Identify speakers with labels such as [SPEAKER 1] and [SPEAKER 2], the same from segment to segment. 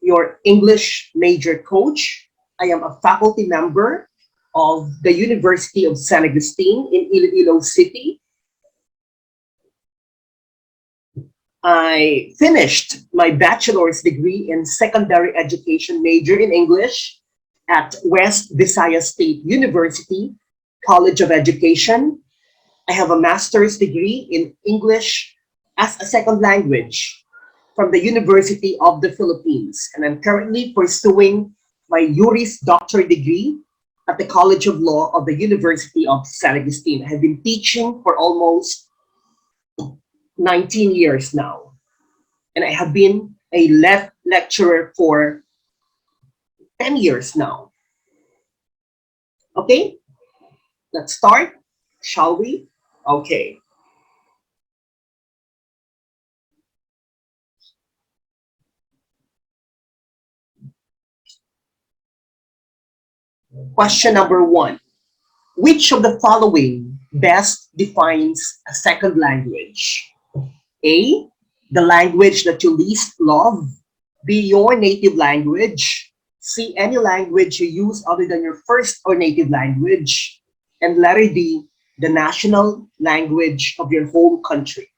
[SPEAKER 1] Your English major coach. I am a faculty member of the University of San Agustin in Iloilo City. I finished my bachelor's degree in secondary education major in English at West Visayas State University College of Education. I have a master's degree in English as a second language from the University of the Philippines, and I'm currently pursuing my Juris Doctor degree at the College of Law of the University of San Agustin. I have been teaching for almost 19 years now, and I have been a lecturer for 10 years now. Okay, let's start, shall we? Okay. Question number 1. Which of the following best defines a second language? A, the language that you least love. B, your native language. C, any language you use other than your first or native language. And letter D, the national language of your home country.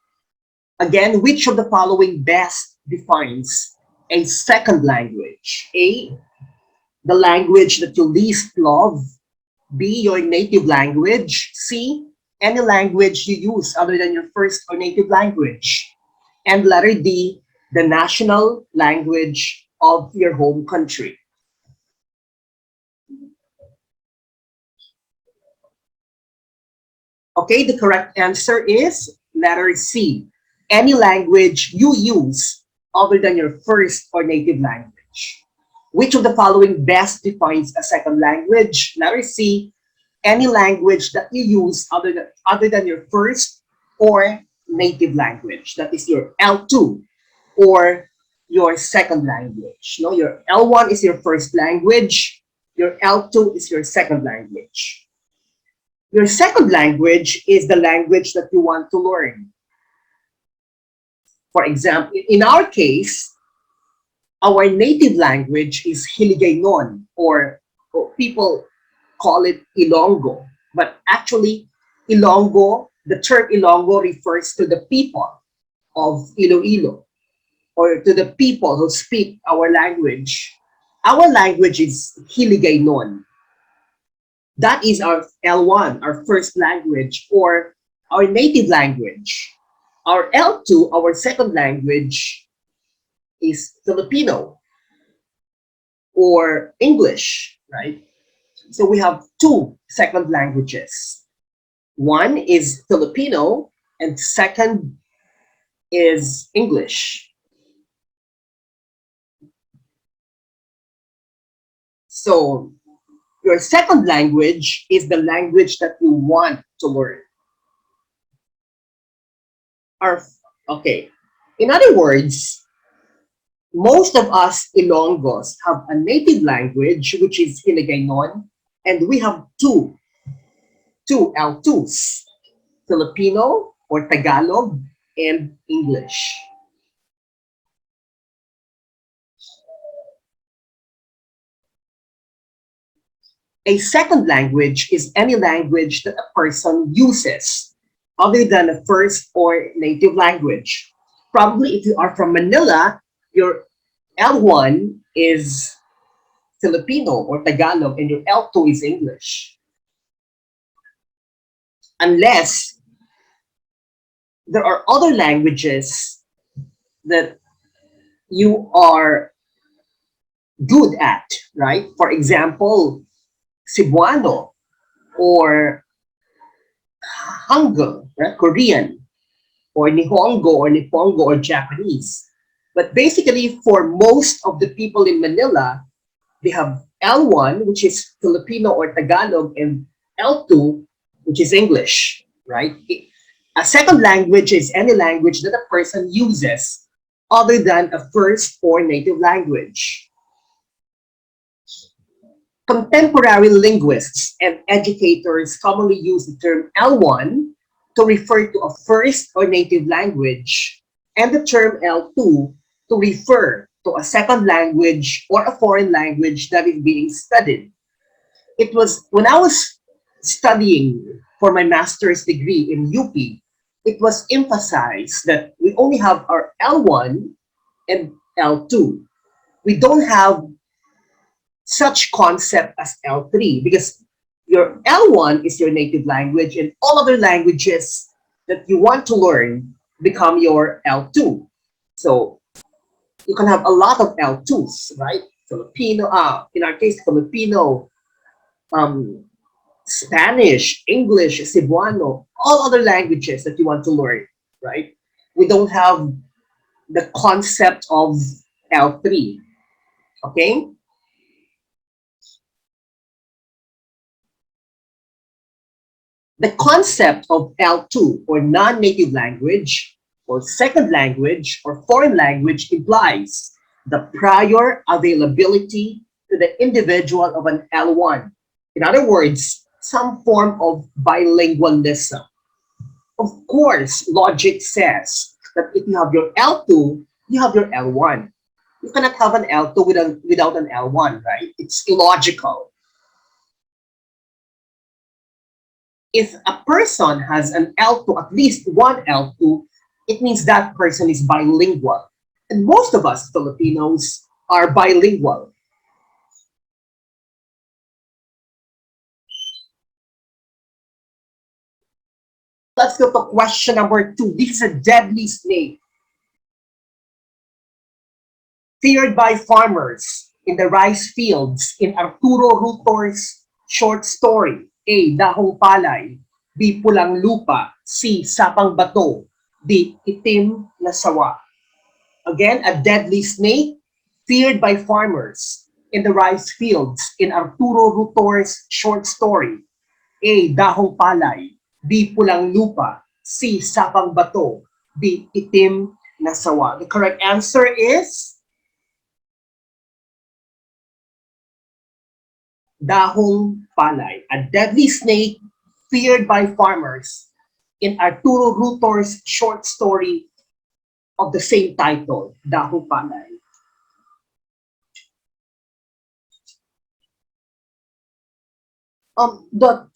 [SPEAKER 1] Again, which of the following best defines a second language? A, the language that you least love. B, your native language. C, any language you use other than your first or native language. And letter D, the national language of your home country. Okay, the correct answer is letter C, any language you use other than your first or native language. Which of the following best defines a second language? Letter C, any language that you use other than your first or native language. That is your L2 or your second language. No, your L1 is your first language. Your L2 is your second language. Your second language is the language that you want to learn. For example, in our case, our native language is Hiligaynon, or people call it Ilonggo. But actually, Ilonggo, the term Ilonggo refers to the people of Iloilo, or to the people who speak our language. Our language is Hiligaynon. That is our L1, our first language, or our native language. Our L2, our second language, is Filipino or English, right? So we have two second languages. One is Filipino and second is English. So your second language is the language that you want to learn. Okay. In other words, most of us Ilonggos have a native language, which is Hiligaynon, and we have two L2s, Filipino or Tagalog and English. A second language is any language that a person uses other than a first or native language. Probably if you are from Manila, your L1 is Filipino or Tagalog and your L2 is English. Unless there are other languages that you are good at, right? For example, Cebuano or Hangul, right? Korean, or Nihongo or Japanese. But basically, for most of the people in Manila, they have L1, which is Filipino or Tagalog, and L2, which is English, right? A second language is any language that a person uses other than a first or native language. Contemporary linguists and educators commonly use the term L1 to refer to a first or native language, and the term L2 to refer to a second language or a foreign language that is being studied. It was when I was studying for my master's degree in UP, it was emphasized that we only have our L1 and L2. We don't have such concept as L3 because your L1 is your native language and all other languages that you want to learn become your L2. So you can have a lot of L2s, right? Filipino, in our case, Filipino, um, Spanish, English, Cebuano, all other languages that you want to learn, right? We don't have the concept of L3, okay? The concept of L2 or non-native language or second language or foreign language implies the prior availability to the individual of an L1. In other words, some form of bilingualism. Of course, logic says that if you have your L2, you have your L1. You cannot have an L2 without an L1, right? It's illogical. If a person has an L2, at least one L2, it means that person is bilingual. And most of us Filipinos are bilingual. Let's go to question number 2. This is a deadly snake feared by farmers in the rice fields in Arturo Rotor's short story. A. Dahong palay. B. Pulang lupa. C. Sapang bato. D. Itim na sawa. Again, a deadly snake feared by farmers in the rice fields in Arturo Rotor's short story. A. Dahong palay. B. Pulang lupa. C. Sapang bato. D. Itim na sawa. The correct answer is Dahong palay, a deadly snake feared by farmers in Arturo Rotor's short story of the same title, Dahong palay. The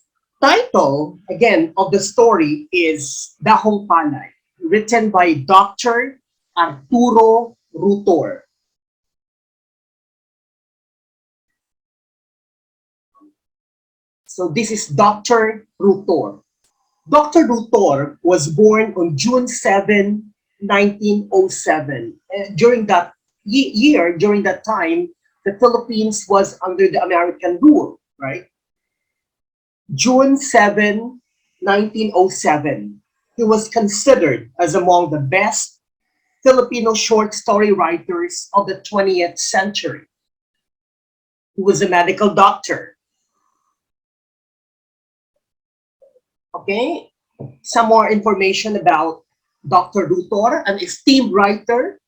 [SPEAKER 1] title, again, of the story is Dahong palay, written by Dr. Arturo Rotor. So this is Dr. Rotor. Dr. Rotor was born on June 7, 1907. During that year, during that time, the Philippines was under the American rule, right? June 7, 1907. He was considered as among the best Filipino short story writers of the 20th century. He was a medical doctor. Okay, some more information about Dr. Rotor, an esteemed writer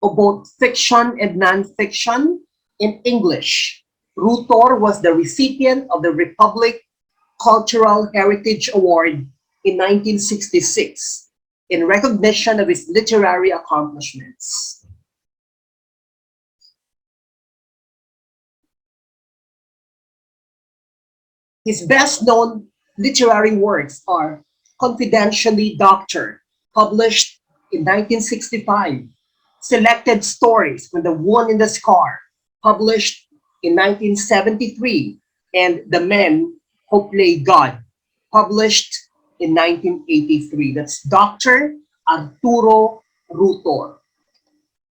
[SPEAKER 1] of both fiction and non-fiction in English. Rotor was the recipient of the Republic Cultural Heritage Award in 1966 in recognition of his literary accomplishments. His best-known literary works are Confidentially Doctor, published in 1965, Selected Stories from the One in the Scar, published in 1973, and The Men Who Play God, published in 1983. That's Dr. Arturo Rotor,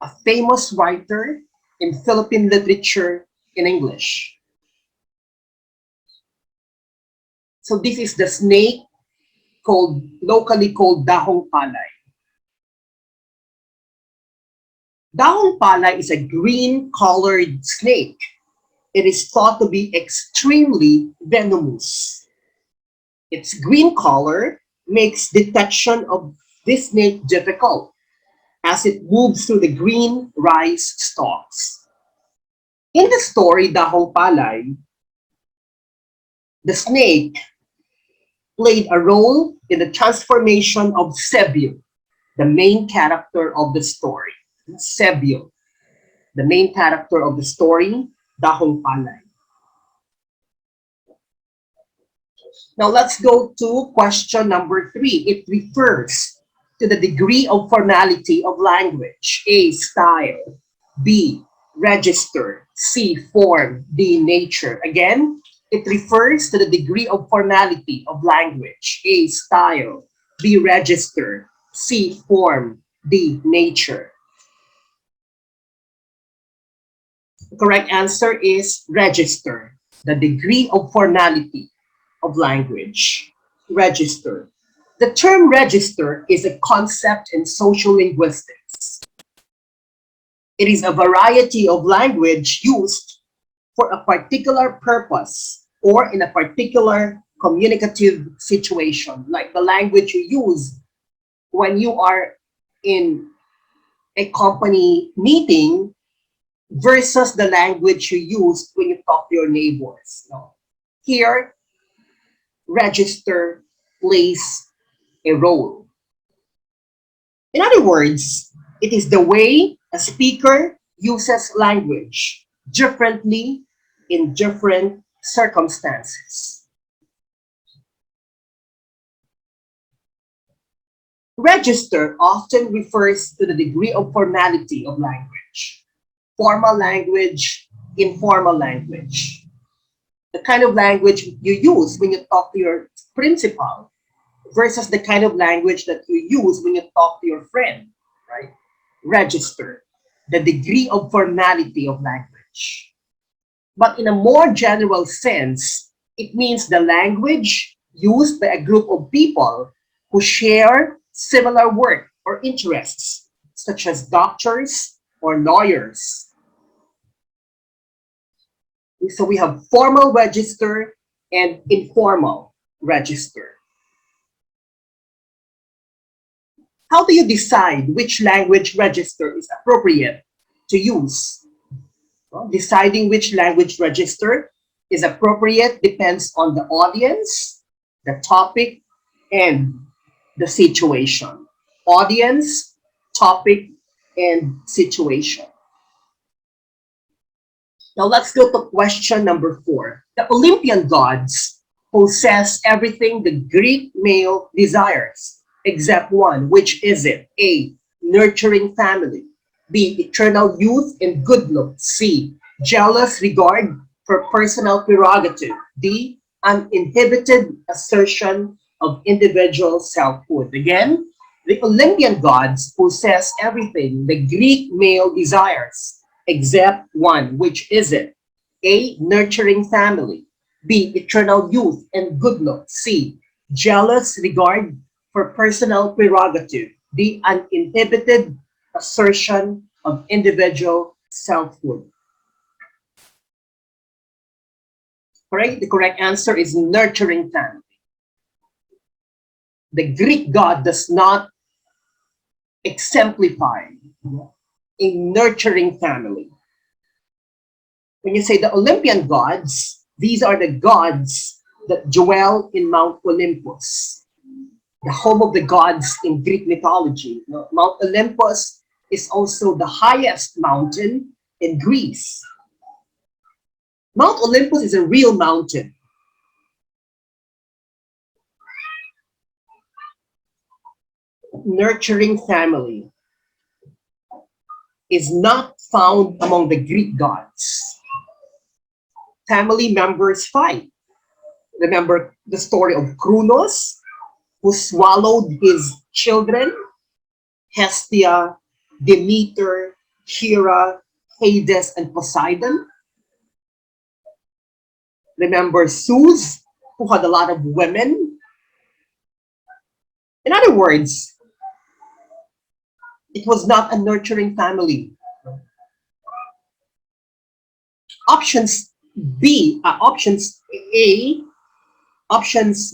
[SPEAKER 1] a famous writer in Philippine literature in English. So this is the snake locally called dahong palay. Dahong palay is a green-colored snake. It is thought to be extremely venomous. Its green color makes detection of this snake difficult as it moves through the green rice stalks. In the story Dahong Palay, the snake played a role in the transformation of Sebio, the main character of the story. Sebio, the main character of the story, Dahong Palay. Now let's go to question number 3. It refers to the degree of formality of language. A, style. B, register. C, form. D, nature. Again, it refers to the degree of formality of language. A, style. B, register. C, form. D, nature. The correct answer is register, the degree of formality of language. Register. The term register is a concept in social linguistics. It is a variety of language used for a particular purpose or in a particular communicative situation, like the language you use when you are in a company meeting versus the language you use when you talk to your neighbors. No? Here, register plays a role. In other words, it is the way a speaker uses language differently in different circumstances. Register often refers to the degree of formality of language. Formal language, informal language. The kind of language you use when you talk to your principal versus the kind of language that you use when you talk to your friend, right? Register, the degree of formality of language. But in a more general sense, it means the language used by a group of people who share similar work or interests, such as doctors or lawyers. So we have formal register and informal register. How do you decide which language register is appropriate to use? Well, deciding which language register is appropriate depends on the audience, the topic, and the situation. Audience, topic, and situation. Now let's go to question number 4. The Olympian gods possess everything the Greek male desires, except one. Which is it? A, nurturing family. B, eternal youth and good looks. C, jealous regard for personal prerogative. D, uninhibited assertion of individual selfhood. Again, the Olympian gods possess everything the Greek male desires, except one. Which is it? A, nurturing family. B, eternal youth and good looks. C, jealous regard for personal prerogative. D, uninhibited assertion of individual selfhood. Correct? The correct answer is nurturing family. The Greek god does not exemplify a nurturing family. When you say the Olympian gods, these are the gods that dwell in Mount Olympus, the home of the gods in Greek mythology. Mount Olympus is also the highest mountain in Greece. Mount Olympus is a real mountain. nurturing family is not found among the Greek gods. Family members fight. Remember the story of Kronos, who swallowed his children, Hestia, Demeter, Hera, Hades, and Poseidon? Remember Zeus, who had a lot of women? In other words, it was not a nurturing family. Options B, options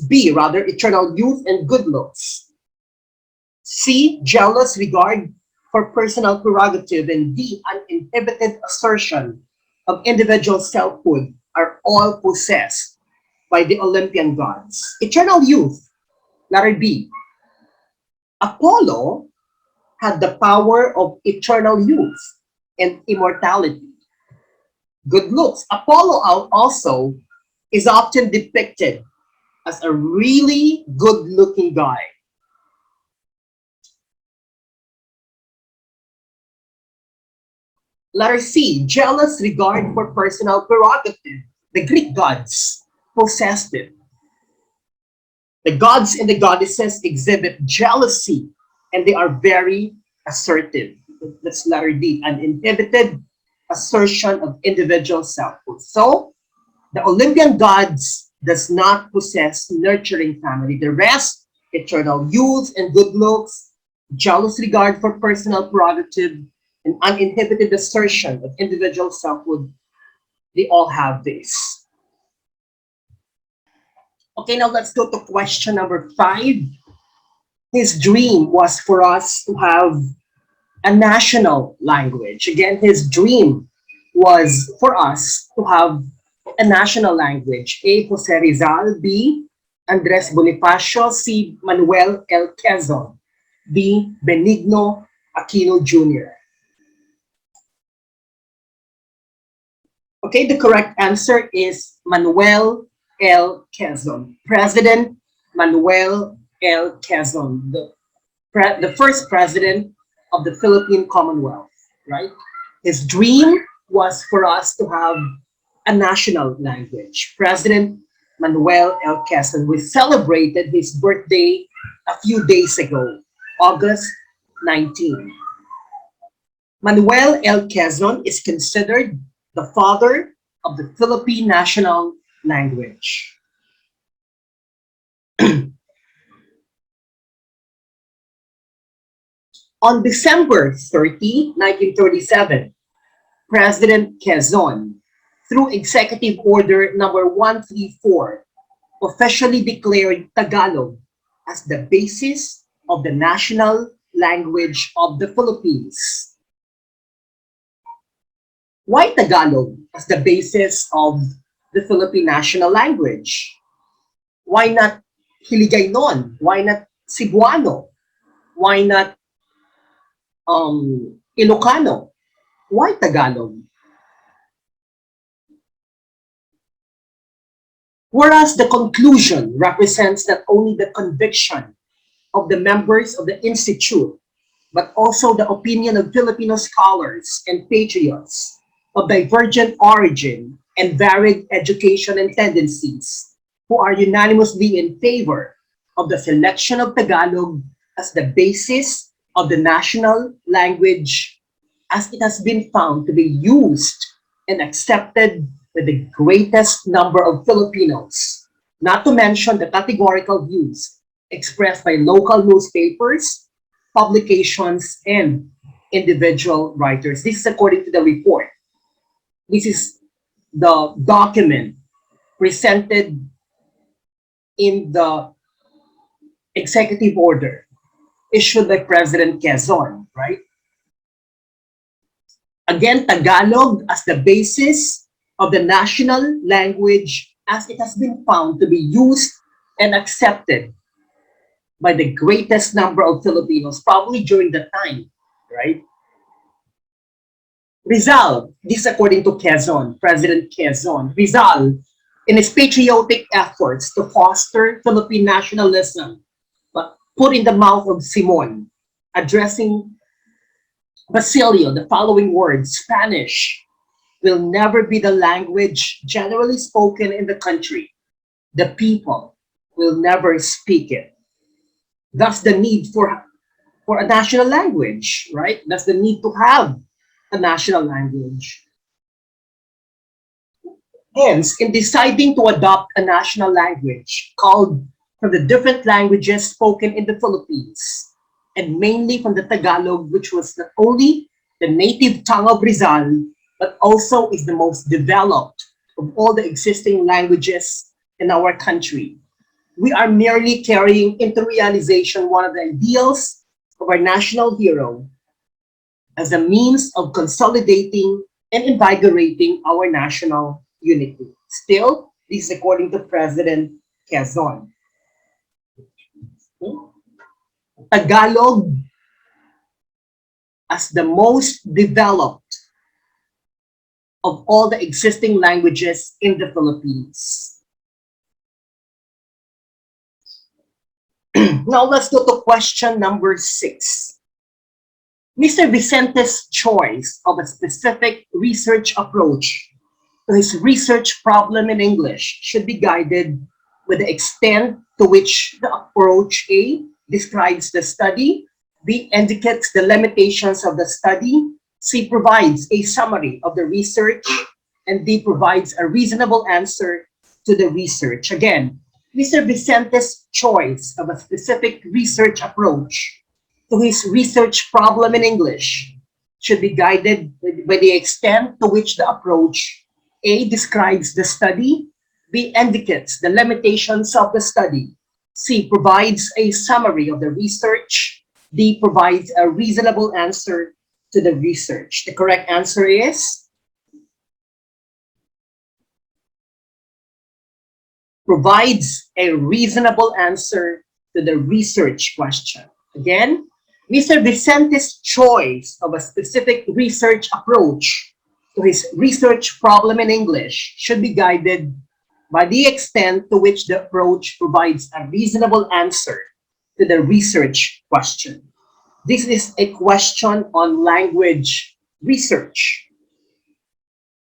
[SPEAKER 1] B rather, eternal youth and good looks. C, jealous regard for personal prerogative, and D, uninhibited assertion of individual selfhood are all possessed by the Olympian gods. Eternal youth, letter B. Apollo had the power of eternal youth and immortality. Good looks. Apollo also is often depicted as a really good-looking guy. Letter C, jealous regard for personal prerogative. The Greek gods possessed it. The gods and the goddesses exhibit jealousy, and they are very assertive. That's letter D, an uninhibited assertion of individual selfhood. So, the Olympian gods does not possess nurturing family. The rest, eternal youth and good looks, jealous regard for personal prerogative, and uninhibited assertion of individual selfhood, they all have this. Okay, now let's go to question number 5. His dream was for us to have a national language. Again, his dream was for us to have a national language. A, Jose Rizal. B, Andres Bonifacio. C, Manuel L. Quezon. D, Benigno Aquino Jr. Okay, the correct answer is Manuel L. Quezon. President Manuel L. Quezon, the first president of the Philippine Commonwealth, right? His dream was for us to have a national language. President Manuel L. Quezon, we celebrated his birthday a few days ago, August 19. Manuel L. Quezon is considered the father of the Philippine national language. On December 30, 1937, President Quezon, through Executive Order number 134, officially declared Tagalog as the basis of the national language of the Philippines. Why Tagalog as the basis of the Philippine national language? Why not Hiligaynon? Why not Cebuano? Why not Ilocano? Why Tagalog? Whereas the conclusion represents not only the conviction of the members of the Institute, but also the opinion of Filipino scholars and patriots of divergent origin and varied education and tendencies, who are unanimously in favor of the selection of Tagalog as the basis of the national language, as it has been found to be used and accepted by the greatest number of Filipinos, not to mention the categorical views expressed by local newspapers, publications, and individual writers. This is according to the report. This is the document presented in the executive order issued by President Quezon, right? Again, Tagalog as the basis of the national language, as it has been found to be used and accepted by the greatest number of Filipinos, probably during the time, right? Rizal, this according to Quezon, President Quezon, Rizal, in his patriotic efforts to foster Philippine nationalism, but put in the mouth of Simon, addressing Basilio the following words: Spanish will never be the language generally spoken in the country. The people will never speak it. Thus the need for a national language, right? That's the need to have a national language. Hence, in deciding to adopt a national language called from the different languages spoken in the Philippines, and mainly from the Tagalog, which was not only the native tongue of Rizal, but also is the most developed of all the existing languages in our country. We are merely carrying into realization one of the ideals of our national hero as a means of consolidating and invigorating our national unity. Still, this is according to President Quezon. Tagalog as the most developed of all the existing languages in the Philippines. Now let's go to question number 6. Mr. Vicente's choice of a specific research approach to his research problem in English should be guided with the extent to which the approach A describes the study, B indicates the limitations of the study, C provides a summary of the research, and D provides a reasonable answer to the research. Again, Mr. Vicente's choice of a specific research approach to his research problem in English should be guided by the extent to which the approach A describes the study, B indicates the limitations of the study, C provides a summary of the research, D provides a reasonable answer to the research. The correct answer is provides a reasonable answer to the research question. Again, Mr. Vicente's choice of a specific research approach to his research problem in English should be guided by the extent to which the approach provides a reasonable answer to the research question. This is a question on language research.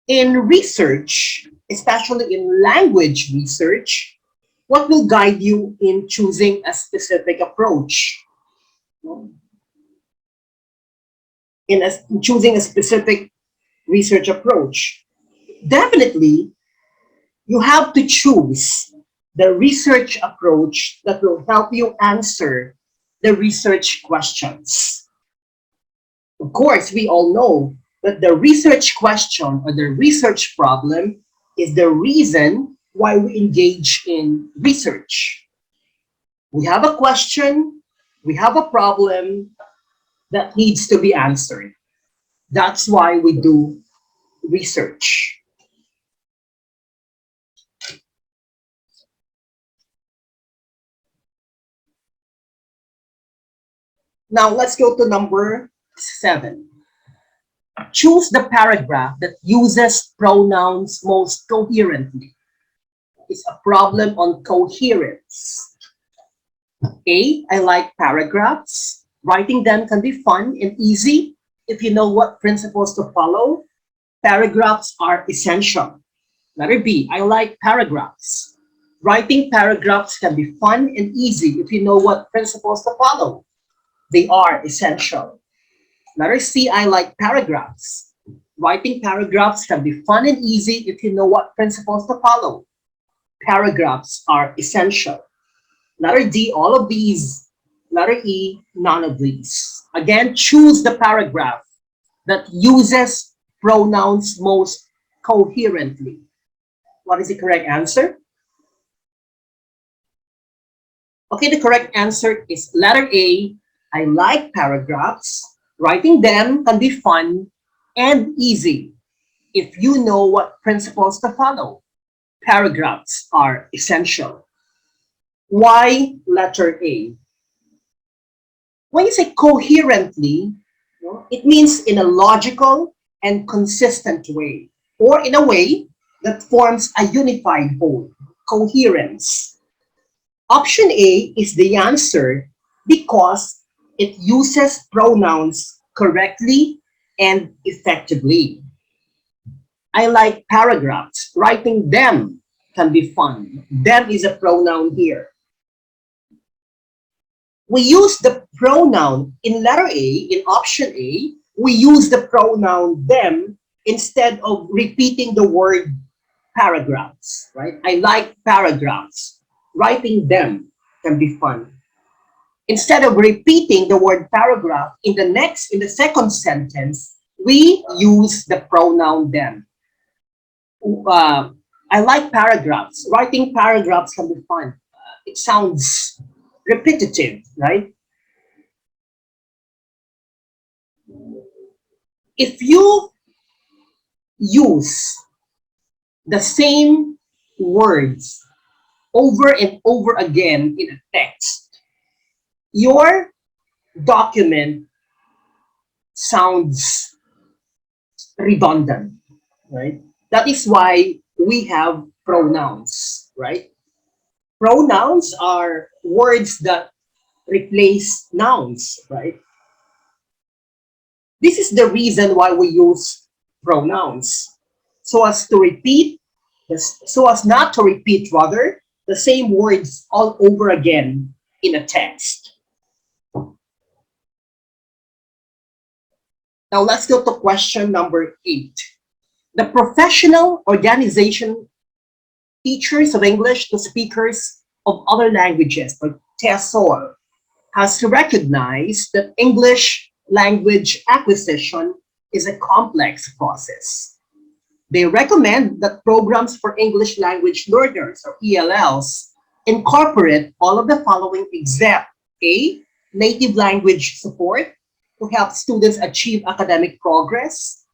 [SPEAKER 1] In research, especially in language research, what will guide you in choosing a specific approach? In choosing a specific research approach, definitely you have to choose the research approach that will help you answer the research questions. Of course, we all know that the research question or the research problem is the reason why we engage in research. We have a question, we have a problem that needs to be answered. That's why we do research. Now let's go to number 7. Choose the paragraph that uses pronouns most coherently. It's a problem on coherence. A, I like paragraphs. Writing them can be fun and easy if you know what principles to follow. Paragraphs are essential. Letter B, I like paragraphs. Writing paragraphs can be fun and easy if you know what principles to follow. They are essential. Letter C, I like paragraphs. Writing paragraphs can be fun and easy if you know what principles to follow. Paragraphs are essential. Letter D, all of these. Letter E, none of these. Again, choose the paragraph that uses pronouns most coherently. What is the correct answer? Okay, the correct answer is letter A, I like paragraphs. Writing them can be fun and easy if you know what principles to follow. Paragraphs are essential. Why letter A? When you say coherently, it means in a logical and consistent way, or in a way that forms a unified whole, coherence. Option A is the answer because it uses pronouns correctly and effectively. I like paragraphs. Writing them can be fun. Them is a pronoun here. We use the pronoun in letter A, in option A, we use the pronoun them instead of repeating the word paragraphs, right? I like paragraphs. Writing them can be fun. Instead of repeating the word paragraph in the second sentence, we use the pronoun them. Uh, I like paragraphs. Writing paragraphs can be fun. It sounds repetitive, right? If you use the same words over and over again in a text, your document sounds redundant, right? That is why we have pronouns, right? Pronouns are words that replace nouns, right? This is the reason why we use pronouns. So as to repeat, so as not to repeat rather, the same words all over again in a text. Now let's go to question number 8. The professional organization teachers of English to speakers of other languages, or TESOL, has recognized that English language acquisition is a complex process. They recommend that programs for English language learners, or ELLs, incorporate all of the following except A, native language support to help students achieve academic progress.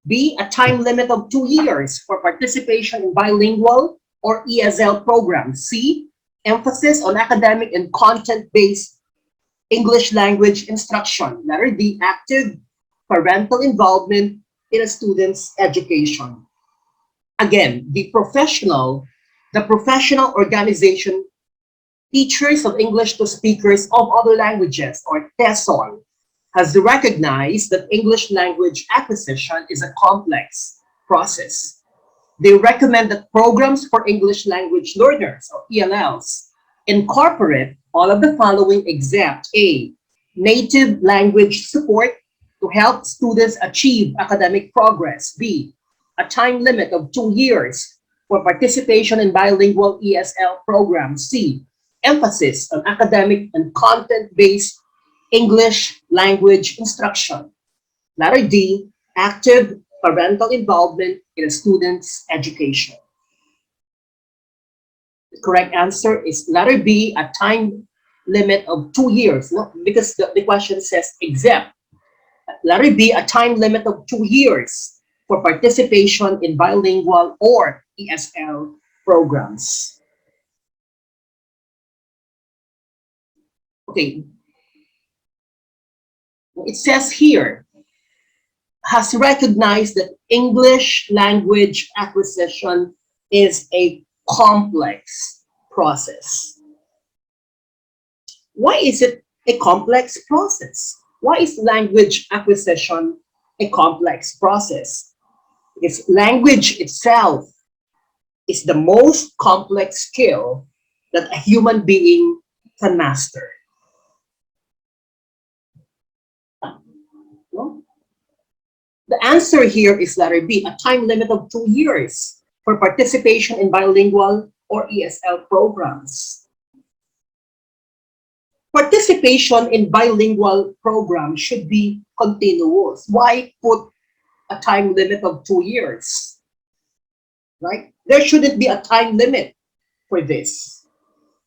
[SPEAKER 1] B, a time limit of 2 years for participation in bilingual or ESL programs. C, emphasis on academic and content-based English language instruction. Letter D, active parental involvement in a student's education. Again, the professional organization Teachers of English to Speakers of Other Languages, or TESOL, has recognized that English language acquisition is a complex process. They recommend that programs for English language learners, or ELLs, incorporate all of the following except A, native language support to help students achieve academic progress. B, a time limit of 2 years for participation in bilingual ESL programs. C, emphasis on academic and content-based English language instruction. Letter D, active parental involvement in a student's education. The correct answer is letter B, a time limit of 2 years. No, because the question says except. Letter B, a time limit of 2 years for participation in bilingual or ESL programs. Okay. It says here, has recognized that English language acquisition is a complex process. Why is it a complex process? Why is language acquisition a complex process? Because language itself is the most complex skill that a human being can master. No? The answer here is letter B, a time limit of 2 years for participation in bilingual or ESL programs. Participation in bilingual programs should be continuous. Why put a time limit of 2 years? Right? There shouldn't be a time limit for this.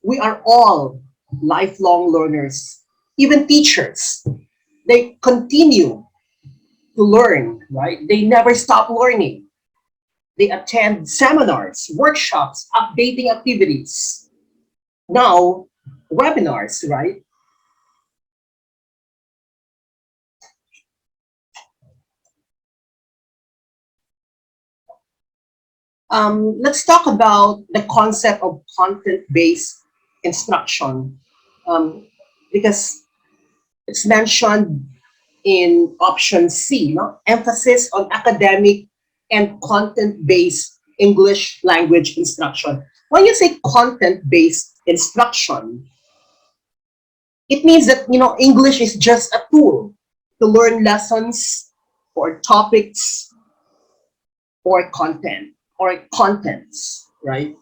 [SPEAKER 1] We are all lifelong learners, even teachers. They continue to learn, right? They never stop learning. They attend seminars, workshops, updating activities. Now, webinars, right? Let's talk about the concept of content-based instruction. Um, because it's mentioned in option C, no? Emphasis on academic and content-based English language instruction. When you say content-based instruction, it means that, English is just a tool to learn lessons or topics or content or contents, right?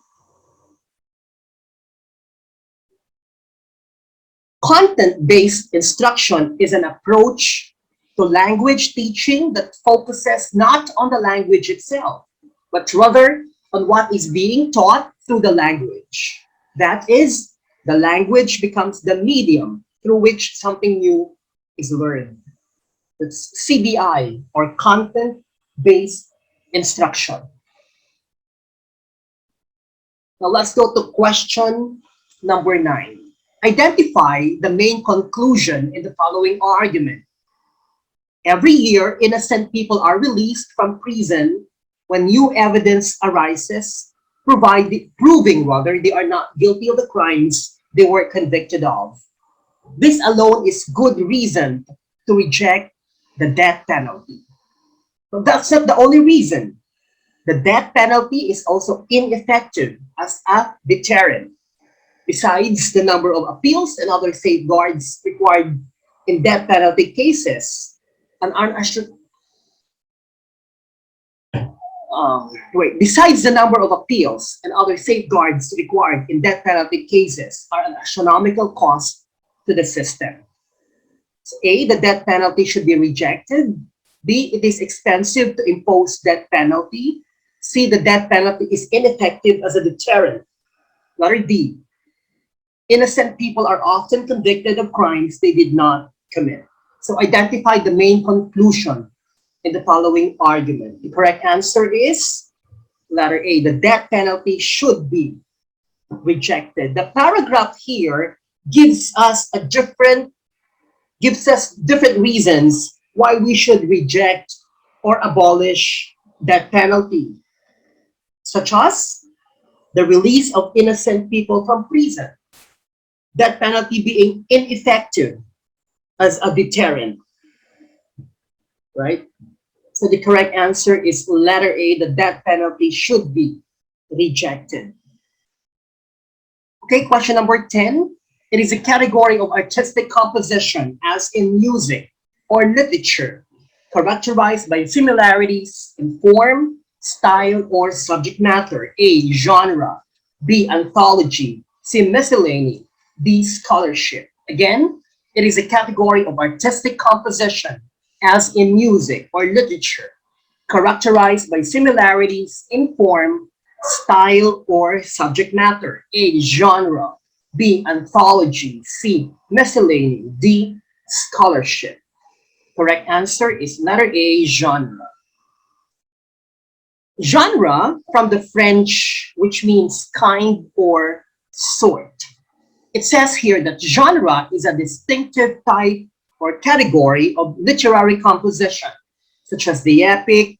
[SPEAKER 1] Content-based instruction is an approach to language teaching that focuses not on the language itself, but rather on what is being taught through the language. That is, the language becomes the medium through which something new is learned. It's CBI, or content-based instruction. Now let's go to question number 9. Identify the main conclusion in the following argument. Every year, innocent people are released from prison when new evidence arises, proving they are not guilty of the crimes they were convicted of. This alone is good reason to reject the death penalty. But that's not the only reason. The death penalty is also ineffective as a deterrent. Besides the number of appeals and other safeguards required in death penalty cases, besides the number of appeals and other safeguards required in death penalty cases are an astronomical cost to the system. So A, the death penalty should be rejected. B, it is expensive to impose death penalty. C, the death penalty is ineffective as a deterrent. Letter D, innocent people are often convicted of crimes they did not commit. So identify the main conclusion in the following argument. The correct answer is letter A, the death penalty should be rejected. The paragraph here gives us different reasons why we should reject or abolish death penalty, such as the release of innocent people from prison, death penalty being ineffective as a deterrent, right? So the correct answer is letter A, the death penalty should be rejected. Okay, question number 10. It is a category of artistic composition, as in music or literature, characterized by similarities in form, style, or subject matter. A, genre. B, anthology. C, miscellany. D, scholarship. Again, it is a category of artistic composition, as in music or literature, characterized by similarities in form, style, or subject matter. A, genre. B, anthology. C, miscellany. D, scholarship. Correct answer is letter A, genre. Genre, from the French, which means kind or sort. It says here that genre is a distinctive type or category of literary composition, such as the epic,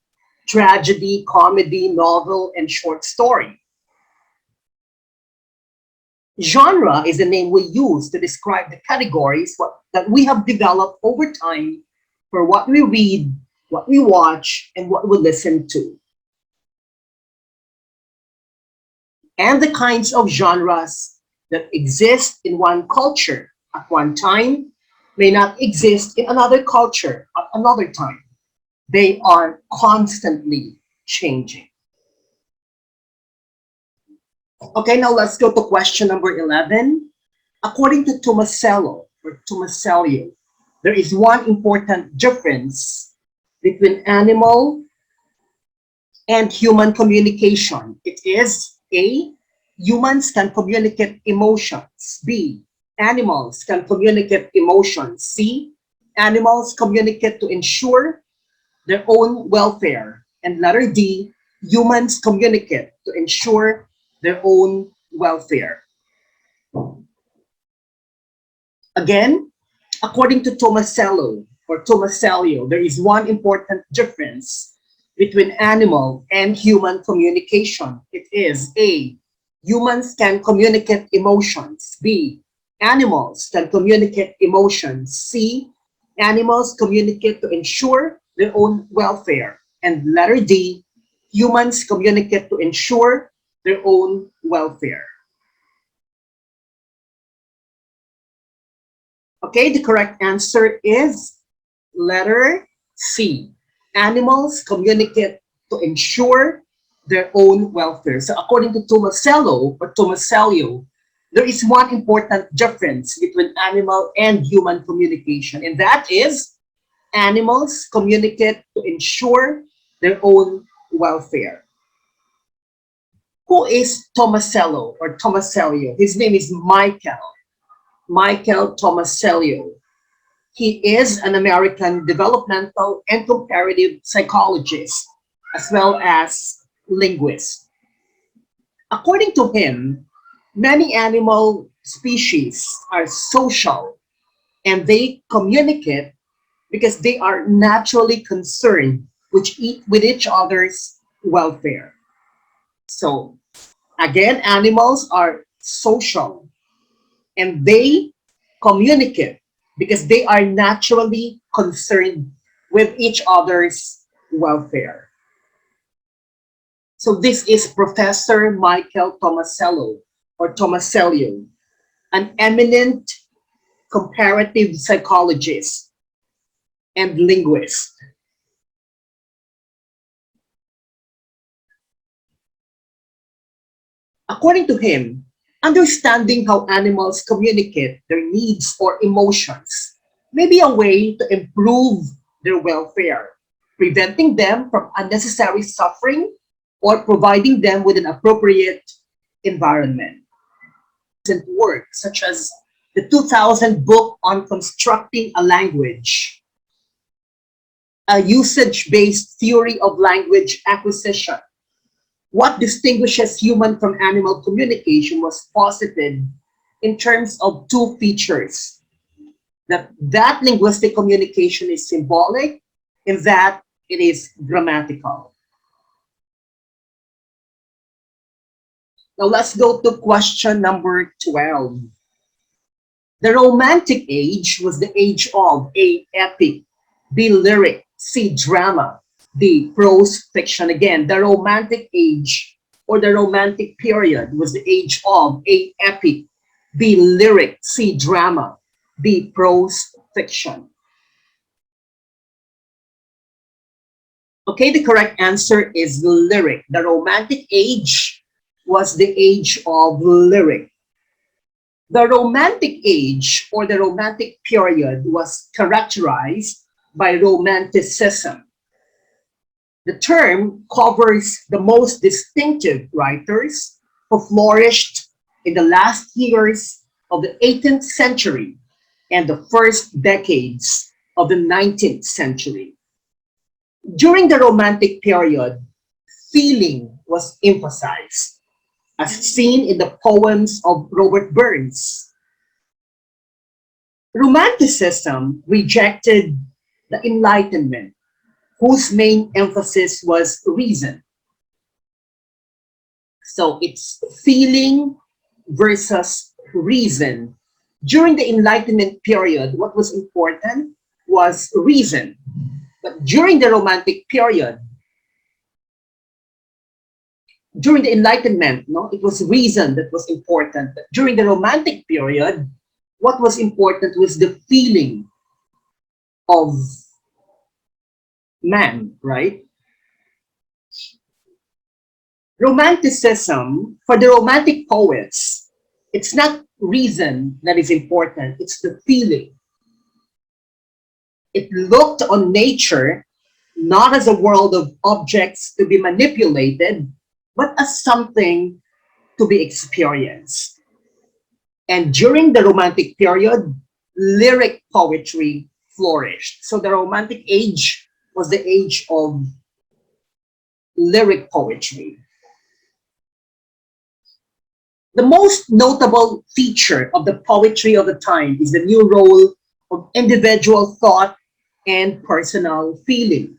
[SPEAKER 1] tragedy, comedy, novel, and short story. Genre is the name we use to describe the categories that we have developed over time for what we read, what we watch, and what we listen to. And the kinds of genres that exist in one culture at one time may not exist in another culture at another time. They are constantly changing. Okay, now let's go to question number 11. According to Tomasello, there is one important difference between animal and human communication. It is A, humans can communicate emotions. B, animals can communicate emotions. C, animals communicate to ensure their own welfare. And letter D, humans communicate to ensure their own welfare. Again, according to Tomasello, there is one important difference between animal and human communication. It is A, humans can communicate emotions. B, Animals can communicate emotions. C, animals communicate to ensure their own welfare. And letter D, humans communicate to ensure their own welfare. Okay, the correct answer is letter C. Animals communicate to ensure their own welfare. So according to Tomasello or Tomasello, there is one important difference between animal and human communication, and that is animals communicate to ensure their own welfare. Who is Tomasello or Tomasello? His name is Michael Tomasello. He is an American developmental and comparative psychologist, as well as linguist. According to him, many animal species are social and they communicate because they are naturally concerned with each other's welfare. So, again, animals are social and they communicate because they are naturally concerned with each other's welfare. So this is Professor Michael Tomasello or Tomasello, an eminent comparative psychologist and linguist. According to him, understanding how animals communicate their needs or emotions may be a way to improve their welfare, preventing them from unnecessary suffering or providing them with an appropriate environment. Work such as the 2000 book on constructing a language, a usage-based theory of language acquisition. What distinguishes human from animal communication was posited in terms of two features. That linguistic communication is symbolic and that it is grammatical. Now let's go to question number 12. The Romantic Age was the age of A, epic, B, lyric, C, drama, D, prose fiction. Again, the Romantic Age or the Romantic period was the age of A, epic, B, lyric, C, drama, D, prose fiction. Okay, the correct answer is lyric. The Romantic Age was the age of lyric. The Romantic Age or the Romantic period was characterized by Romanticism. The term covers the most distinctive writers who flourished in the last years of the 18th century and the first decades of the 19th century. During the Romantic period, feeling was emphasized, as seen in the poems of Robert Burns. Romanticism rejected the Enlightenment, whose main emphasis was reason. So it's feeling versus reason. During the Enlightenment period, what was important was reason. But during the Romantic period, during the Enlightenment, no, it was reason that was important. But during the Romantic period, what was important was the feeling of man, right? Romanticism, for the Romantic poets, it's not reason that is important, it's the feeling. It looked on nature not as a world of objects to be manipulated, but as something to be experienced. And during the Romantic period, lyric poetry flourished. So the Romantic age was the age of lyric poetry. The most notable feature of the poetry of the time is the new role of individual thought and personal feeling.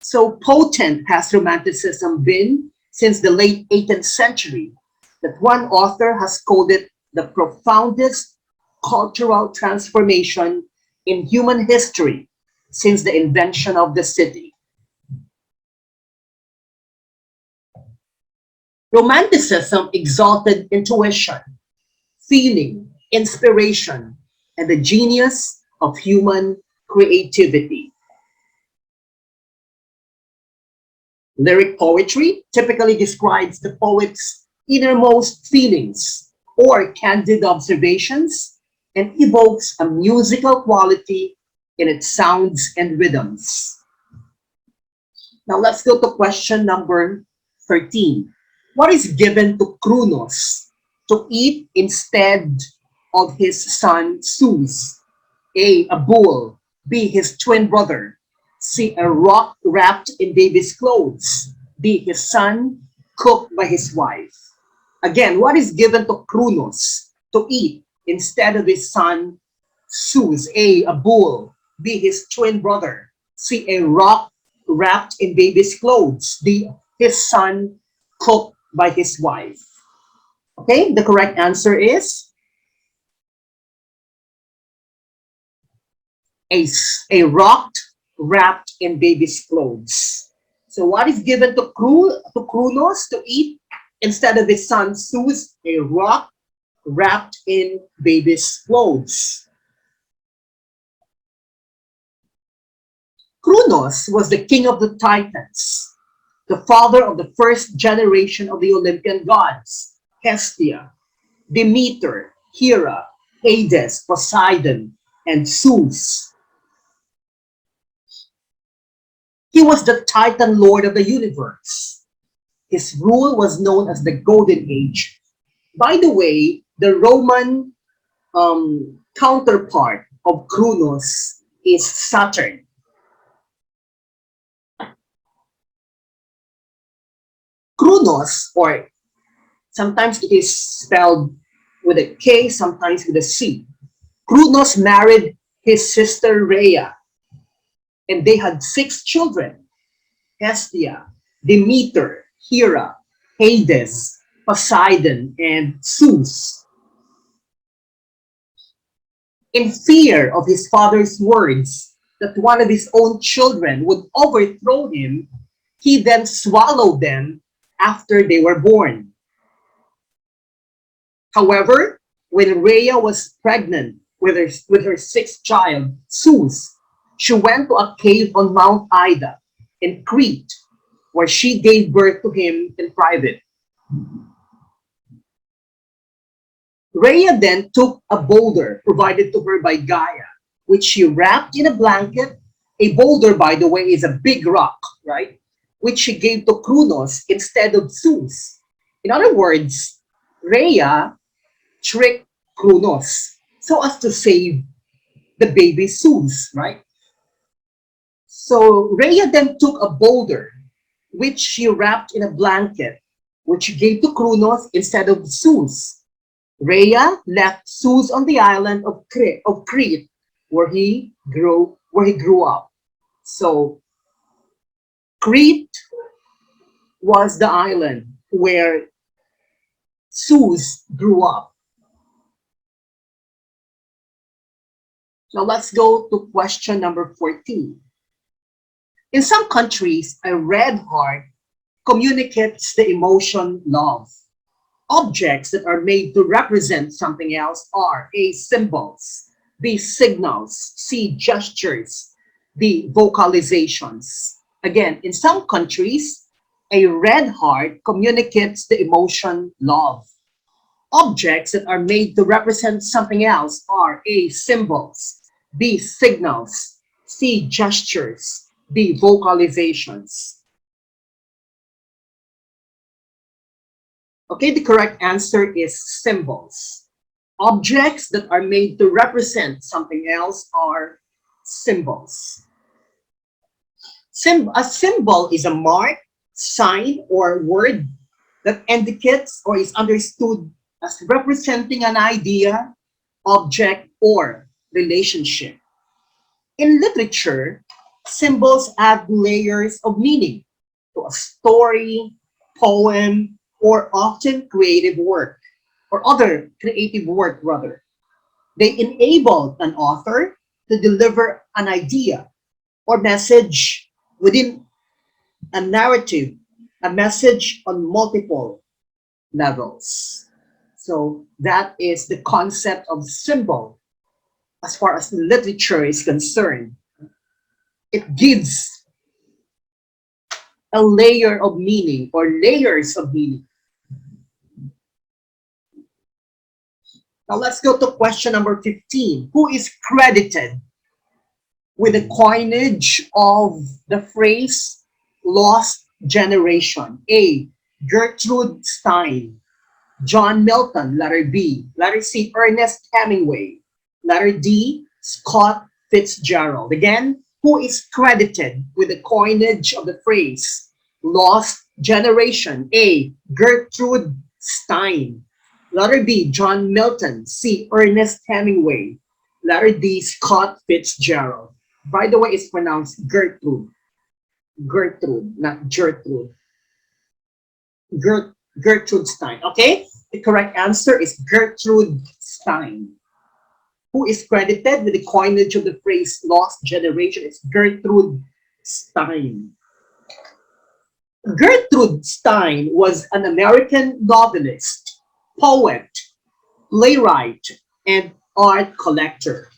[SPEAKER 1] So potent has Romanticism been since the late 18th century, that one author has called it the profoundest cultural transformation in human history since the invention of the city. Romanticism exalted intuition, feeling, inspiration, and the genius of human creativity. Lyric poetry typically describes the poet's innermost feelings or candid observations and evokes a musical quality in its sounds and rhythms. Now let's go to question number 13. What is given to Kronos to eat instead of his son Zeus? A bull. B, his twin brother. C, a rock wrapped in baby's clothes. D, his son cooked by his wife. Again, what is given to Kronos to eat instead of his son Zeus? A bull. B, his twin brother. C, a rock wrapped in baby's clothes. D, his son cooked by his wife. Okay, the correct answer is a rock wrapped in baby's clothes. So what is given to Kronos to eat instead of his son Zeus? A rock wrapped in baby's clothes. Kronos was the king of the Titans, the father of the first generation of the Olympian gods, Hestia, Demeter, Hera, Hades, Poseidon, and Zeus. He was the Titan Lord of the universe. His rule was known as the Golden Age. By the way, the Roman counterpart of Kronos is Saturn. Kronos, or sometimes it is spelled with a K, sometimes with a C. Kronos married his sister Rhea, and they had 6 children: Hestia, Demeter, Hera, Hades, Poseidon, and Zeus. In fear of his father's words that one of his own children would overthrow him, he then swallowed them after they were born. However, when Rhea was pregnant with her 6th child, Zeus, she went to a cave on Mount Ida in Crete, where she gave birth to him in private. Rhea then took a boulder provided to her by Gaia, which she wrapped in a blanket. A boulder, by the way, is a big rock, right? Which she gave to Kronos instead of Zeus. In other words, Rhea tricked Kronos so as to save the baby Zeus, right? So Rhea then took a boulder, which she wrapped in a blanket, which she gave to Kronos instead of Zeus. Rhea left Zeus on the island of Crete, where he grew up. So Crete was the island where Zeus grew up. Now let's go to question number 14. In some countries, a red heart communicates the emotion love. Objects that are made to represent something else are A, symbols, B, signals, C, gestures, D, vocalizations. Again, in some countries, a red heart communicates the emotion love. Objects that are made to represent something else are A, symbols, B, signals, C, gestures, D, vocalizations. Okay, the correct answer is symbols. Objects that are made to represent something else are symbols. A symbol is a mark, sign, or word that indicates or is understood as representing an idea, object, or relationship. In literature, symbols add layers of meaning to a story, poem, or often creative work, or other creative work rather. They enabled an author to deliver an idea or message within a narrative, a message on multiple levels. So that is the concept of symbol as far as literature is concerned. It gives a layer of meaning or layers of meaning. Now let's go to question number 15. Who is credited with the coinage of the phrase lost generation? A. Gertrude Stein. John Milton, letter B. Letter C. Ernest Hemingway. Letter D. Scott Fitzgerald. Again, who is credited with the coinage of the phrase lost generation? A. Gertrude Stein. Letter B. John Milton. C. Ernest Hemingway. Letter D. Scott Fitzgerald. By the way, it's pronounced Gertrude. Gertrude, not Gertrude. Gertrude Stein. Okay? The correct answer is Gertrude Stein. Who is credited with the coinage of the phrase lost generation? It's Gertrude Stein. Gertrude Stein was an American novelist, poet, playwright, and art collector.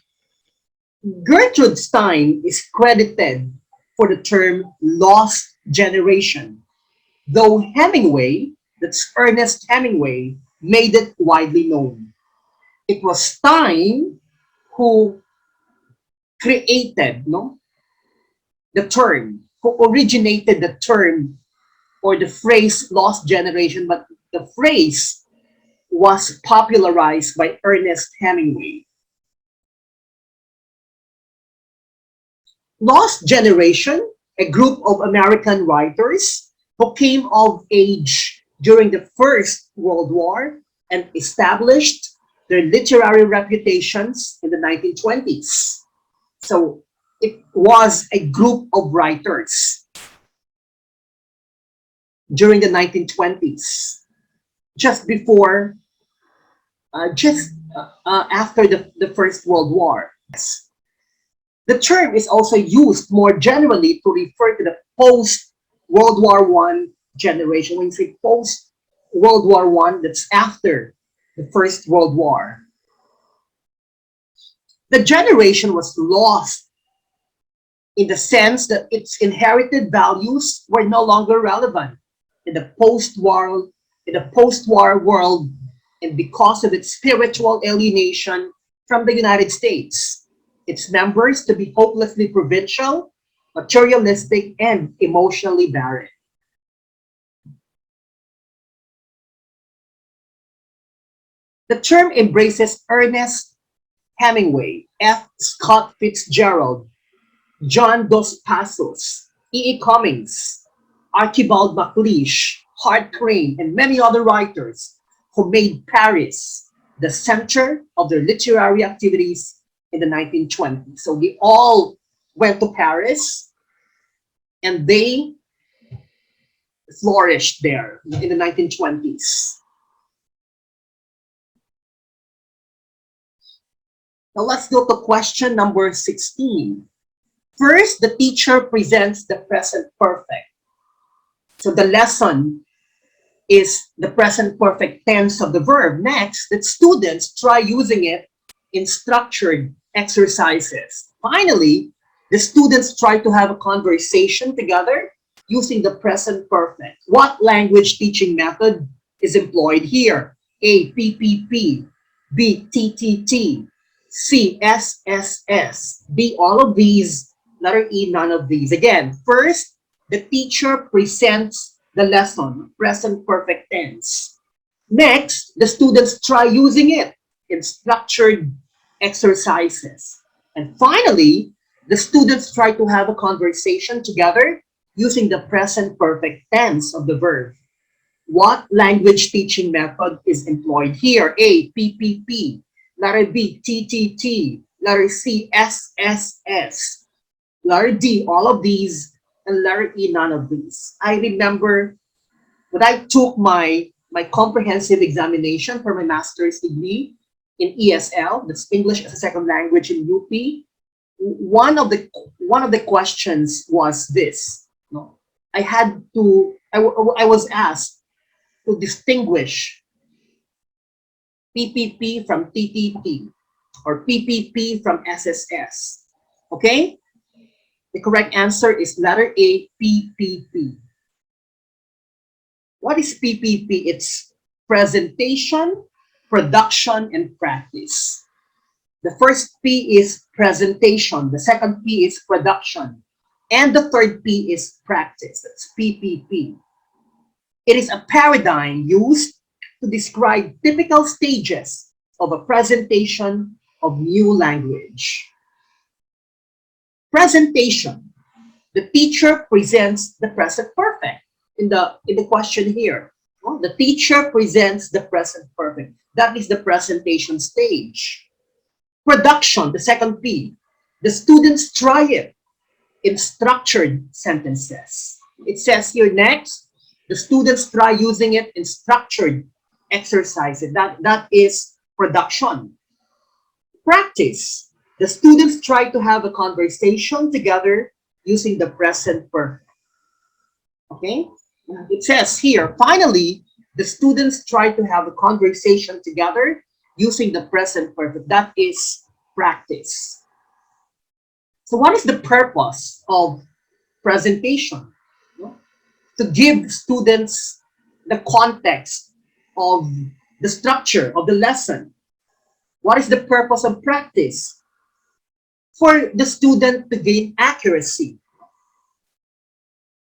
[SPEAKER 1] Gertrude Stein is credited for the term lost generation, though Hemingway, that's Ernest Hemingway, made it widely known. It was Stein who created the term, who originated the term or the phrase lost generation, but the phrase was popularized by Ernest Hemingway. Lost Generation, a group of American writers who came of age during the First World War and established their literary reputations in the 1920s. So it was a group of writers during the 1920s, just before, after the First World War. The term is also used more generally to refer to the post-World War I generation. When you say post-World War I, that's after the First World War. The generation was lost in the sense that its inherited values were no longer relevant in the post-war world, and because of its spiritual alienation from the United States. Its members to be hopelessly provincial, materialistic, and emotionally barren. The term embraces Ernest Hemingway, F. Scott Fitzgerald, John Dos Passos, E. E. Cummings, Archibald MacLeish, Hart Crane, and many other writers who made Paris the center of their literary activities in the 1920s. So they all went to Paris and they flourished there in the 1920s. Now let's go to question number 16. First, the teacher presents the present perfect. So the lesson is the present perfect tense of the verb. Next, that students try using it in structured exercises. Finally, the students try to have a conversation together using the present perfect. What language teaching method is employed here? A. PPP. B. TTT. C. SSS. D. All of these. Letter E. None of these. Again, first, the teacher presents the lesson, present perfect tense. Next, the students try using it in structured exercises. And finally, the students try to have a conversation together using the present perfect tense of the verb. What language teaching method is employed here? A. PPP. Letter B. TTT. Letter C. SSS. Letter D. All of these. And letter E. None of these. I remember when I took my my comprehensive examination for my master's degree in ESL, that's English as a Second Language in UP, one of the questions was this. No, I was asked to distinguish PPP from TTT or PPP from SSS. Okay? The correct answer is letter A, PPP. What is PPP? It's presentation, production, and practice. The first P is presentation, the second P is production, and the third P is practice. That's PPP. It is a paradigm used to describe typical stages of a presentation of new language. Presentation. The teacher presents the present perfect. In the question here, the teacher presents the present perfect. That is the presentation stage. Production, the second P. The students try it in structured sentences. It says here next, the students try using it in structured exercises. That is production. Practice. The students try to have a conversation together using the present perfect. Okay? It says here, finally, the students try to have a conversation together using the present perfect. That is practice. So what is the purpose of presentation? To give students the context of the structure of the lesson. What is the purpose of practice? For the student to gain accuracy.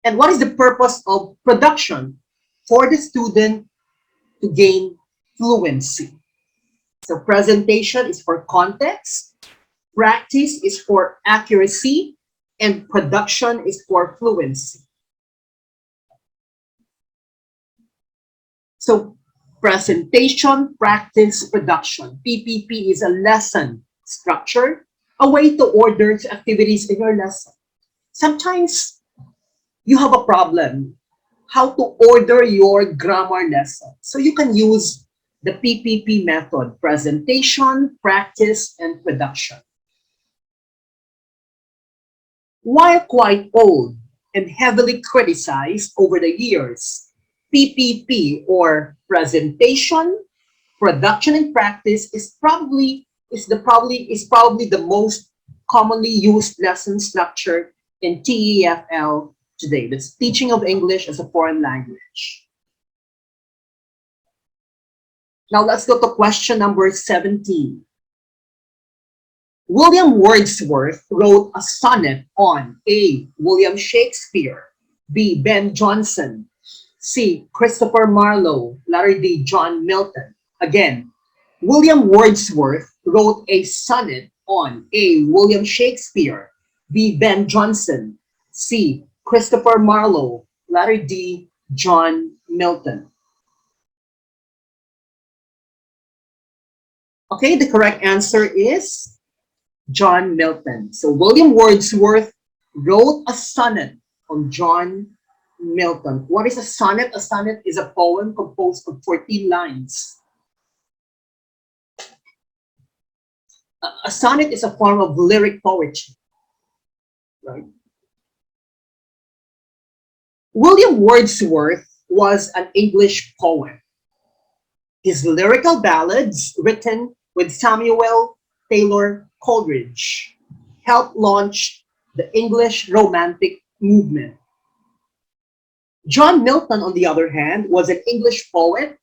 [SPEAKER 1] And what is the purpose of production? For the student to gain fluency. So presentation is for context, practice is for accuracy, and production is for fluency. So presentation, practice, production. PPP is a lesson structure, a way to order activities in your lesson. Sometimes you have a problem how to order your grammar lesson. So you can use the PPP method, presentation, practice, and production. While quite old and heavily criticized over the years, PPP or presentation, production, and practice is probably the most commonly used lesson structure in TEFL today. That's teaching of English as a foreign language. Now let's go to question number 17. William Wordsworth wrote a sonnet on A. William Shakespeare, B. Ben Jonson, C. Christopher Marlowe, letter D. John Milton. Again, William Wordsworth wrote a sonnet on A. William Shakespeare, B. Ben Jonson, C. Christopher Marlowe, letter D. John Milton. Okay, the correct answer is John Milton. So William Wordsworth wrote a sonnet on John Milton. What is a sonnet? A sonnet is a poem composed of 14 lines. A sonnet is a form of lyric poetry, right? William Wordsworth was an English poet. His lyrical ballads, written with Samuel Taylor Coleridge, helped launch the English Romantic movement. John Milton, on the other hand, was an English poet,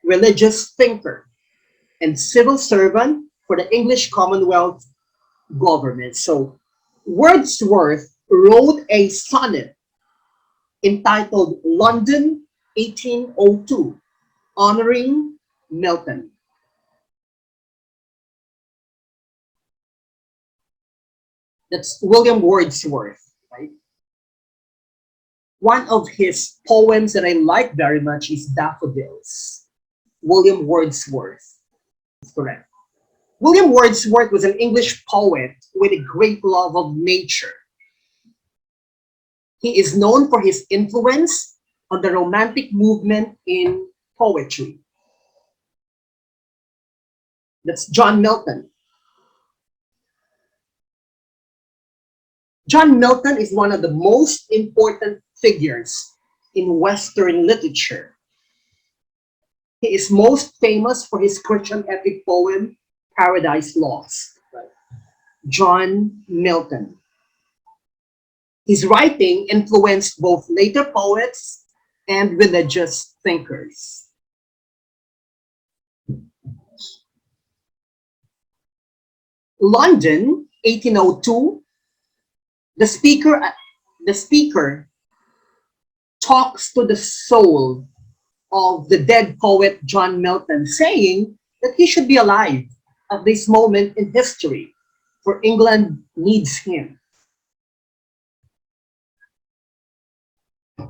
[SPEAKER 1] religious thinker, and civil servant for the English Commonwealth government. So Wordsworth wrote a sonnet entitled London 1802, honoring Milton. That's William Wordsworth, right? One of his poems that I like very much is Daffodils. William Wordsworth. That's correct. William Wordsworth was an English poet with a great love of nature. He is known for his influence on the Romantic movement in poetry. That's John Milton. John Milton is one of the most important figures in Western literature. He is most famous for his Christian epic poem, Paradise Lost. John Milton. His writing influenced both later poets and religious thinkers. London, 1802, the speaker talks to the soul of the dead poet John Milton, saying that he should be alive at this moment in history, for England needs him.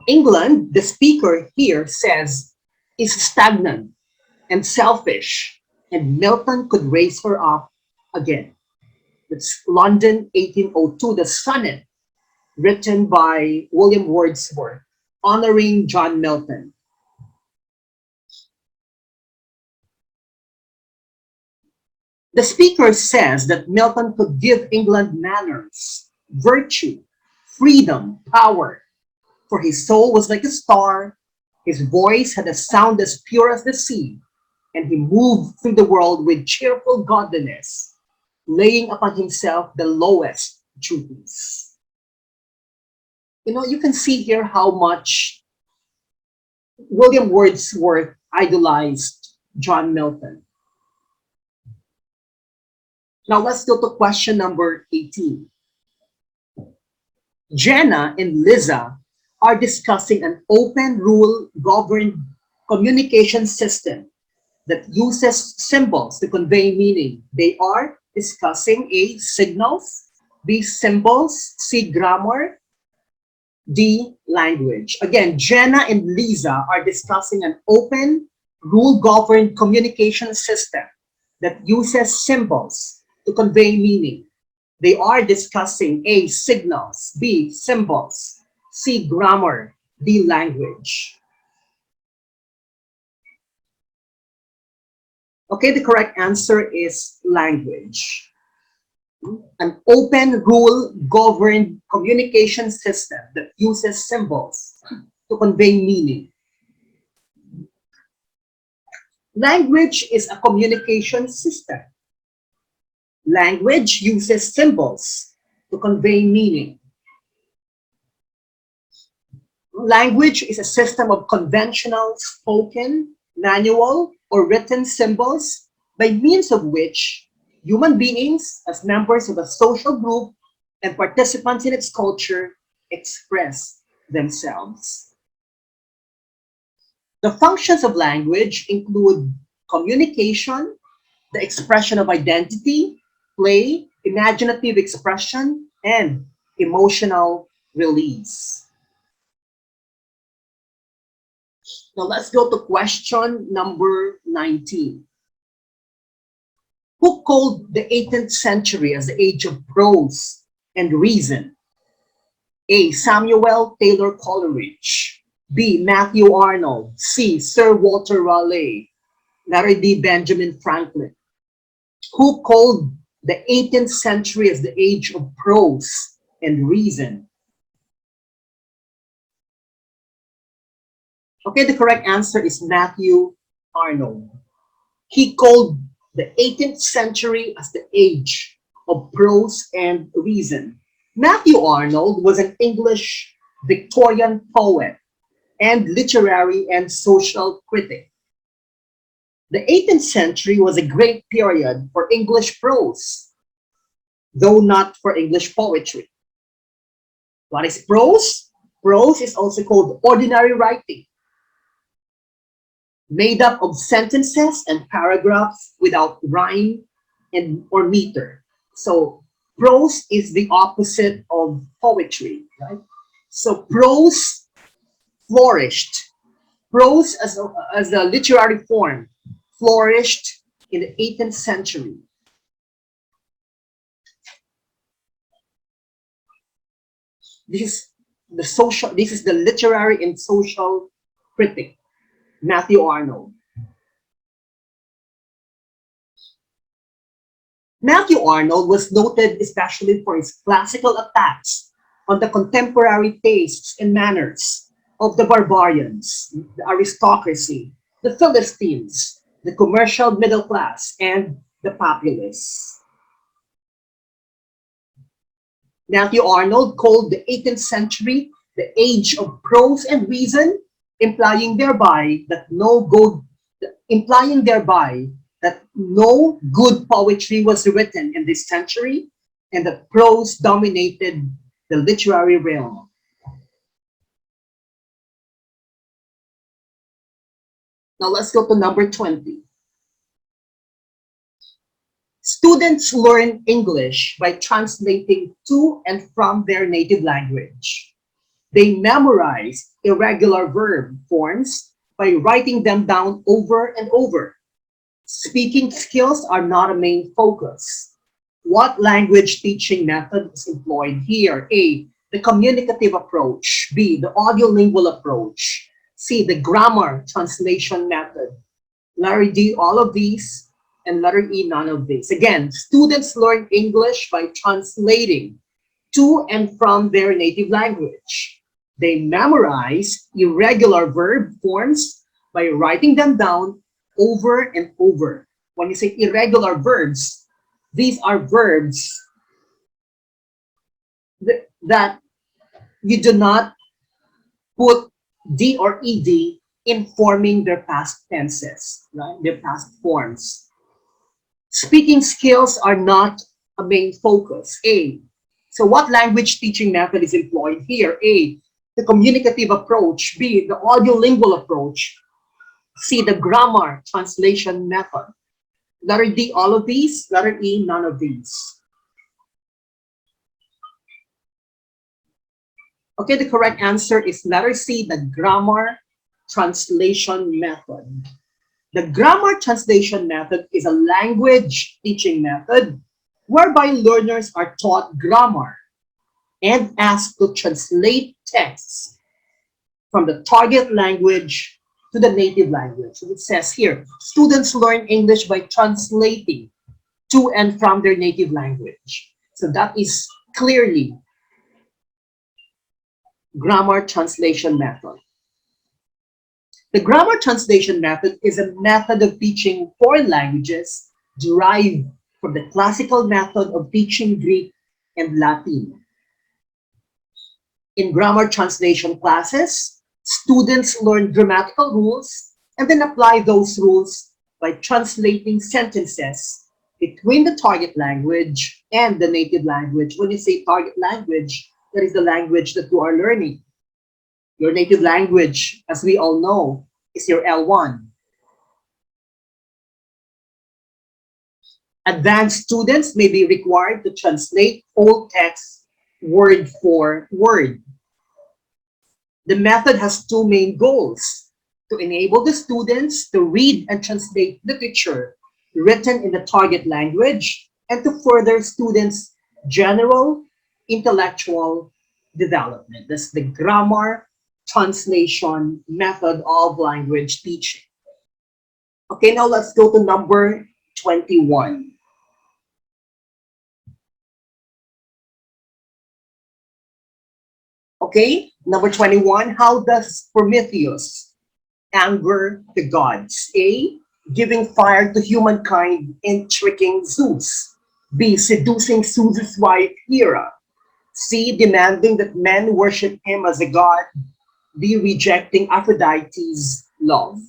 [SPEAKER 1] England, the speaker here says, is stagnant and selfish, and Milton could raise her up again. It's London, 1802, the Sonnet, written by William Wordsworth, honoring John Milton. The speaker says that Milton could give England manners, virtue, freedom, power, for his soul was like a star, his voice had a sound as pure as the sea, and he moved through the world with cheerful godliness, laying upon himself the lowest duties. You know, you can see here how much William Wordsworth idolized John Milton. Now let's go to question number 18. Jenna and Liza are discussing an open rule governed communication system that uses symbols to convey meaning. They are discussing A, signals, B, symbols, C, grammar, D, language. Again, Jenna and Liza are discussing an open rule governed communication system that uses symbols to convey meaning. They are discussing A, signals, B, symbols, C, grammar, D, language. Okay, the correct answer is language. An open rule governed communication system that uses symbols to convey meaning. Language is a communication system. Language uses symbols to convey meaning. Language is a system of conventional, spoken, manual, or written symbols by means of which human beings, as members of a social group and participants in its culture, express themselves. The functions of language include communication, the expression of identity, play, imaginative expression, and emotional release. Now let's go to question number 19. Who called the 18th century as the age of prose and reason? A, Samuel Taylor Coleridge. B, Matthew Arnold. C, Sir Walter Raleigh. Letter D, Benjamin Franklin. Who called the 18th century as the age of prose and reason? Okay, the correct answer is Matthew Arnold. He called the 18th century as the age of prose and reason. Matthew Arnold was an English Victorian poet and literary and social critic. The 18th century was a great period for English prose, though not for English poetry. What is prose? Prose is also called ordinary writing, made up of sentences and paragraphs without rhyme or meter. So prose is the opposite of poetry, right? So prose flourished. Prose as a literary form flourished in the 18th century. This is the literary and social critic. Matthew Arnold. Matthew Arnold was noted especially for his classical attacks on the contemporary tastes and manners of the barbarians, the aristocracy, the Philistines, the commercial middle class, and the populace. Matthew Arnold called the 18th century the age of prose and reason, implying thereby that no good poetry was written in this century and that prose dominated the literary realm. Now let's go to number 20. Students learn English by translating to and from their native language. They memorize irregular verb forms by writing them down over and over. Speaking skills are not a main focus. What language teaching method is employed here? A, the communicative approach. B, the audio-lingual approach. C, the grammar translation method. Letter D, all of these, and letter E, none of these. Again, students learn English by translating to and from their native language. They memorize irregular verb forms by writing them down over and over. When you say irregular verbs, these are verbs that you do not put D or ED in forming their past tenses, right? Their past forms. Speaking skills are not a main focus. A. So what language teaching method is employed here? A, the communicative approach. B, the audio-lingual approach. C, the grammar translation method. Letter D, all of these. Letter E, none of these. Okay, the correct answer is letter C, the grammar translation method. The grammar translation method is a language teaching method whereby learners are taught grammar and asked to translate texts from the target language to the native language. So it says here, students learn English by translating to and from their native language. So that is clearly grammar translation method. The grammar translation method is a method of teaching foreign languages derived from the classical method of teaching Greek and Latin. In grammar translation classes, students learn grammatical rules and then apply those rules by translating sentences between the target language and the native language. When you say target language, that is the language that you are learning. Your native language, as we all know, is your L1. Advanced students may be required to translate whole text word for word. The method has two main goals: to enable the students to read and translate literature written in the target language and to further students' general intellectual development. That's the grammar translation method of language teaching. Okay, now let's go to number 21. Okay, number 21, how does Prometheus anger the gods? A, giving fire to humankind and tricking Zeus. B, seducing Zeus's wife Hera. C, demanding that men worship him as a god. D, rejecting Aphrodite's love.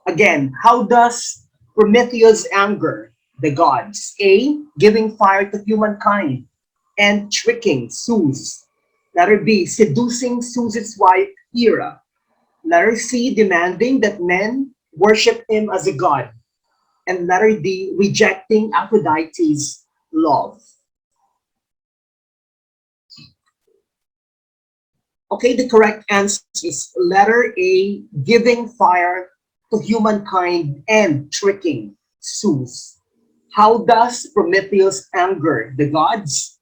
[SPEAKER 1] Again, how does Prometheus anger the gods? A, giving fire to humankind and tricking Zeus. Letter B, seducing Zeus's wife Hera. Letter C, demanding that men worship him as a god. And letter D, rejecting Aphrodite's love. Okay, the correct answer is letter A, giving fire to humankind and tricking Zeus. How does Prometheus anger the gods?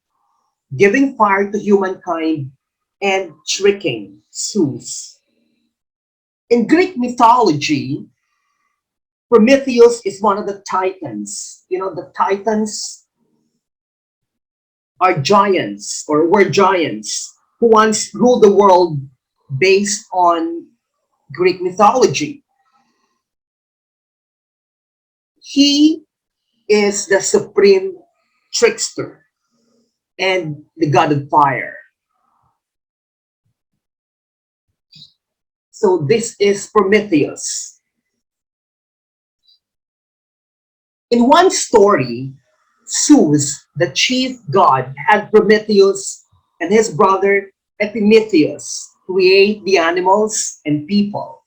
[SPEAKER 1] Giving fire to humankind and tricking Zeus. In Greek mythology, Prometheus is one of the titans. You know, the titans are giants or were giants who once ruled the world based on Greek mythology. He is the supreme trickster and the god of fire. So this is Prometheus. In one story, Zeus, the chief god, had Prometheus and his brother Epimetheus create the animals and people.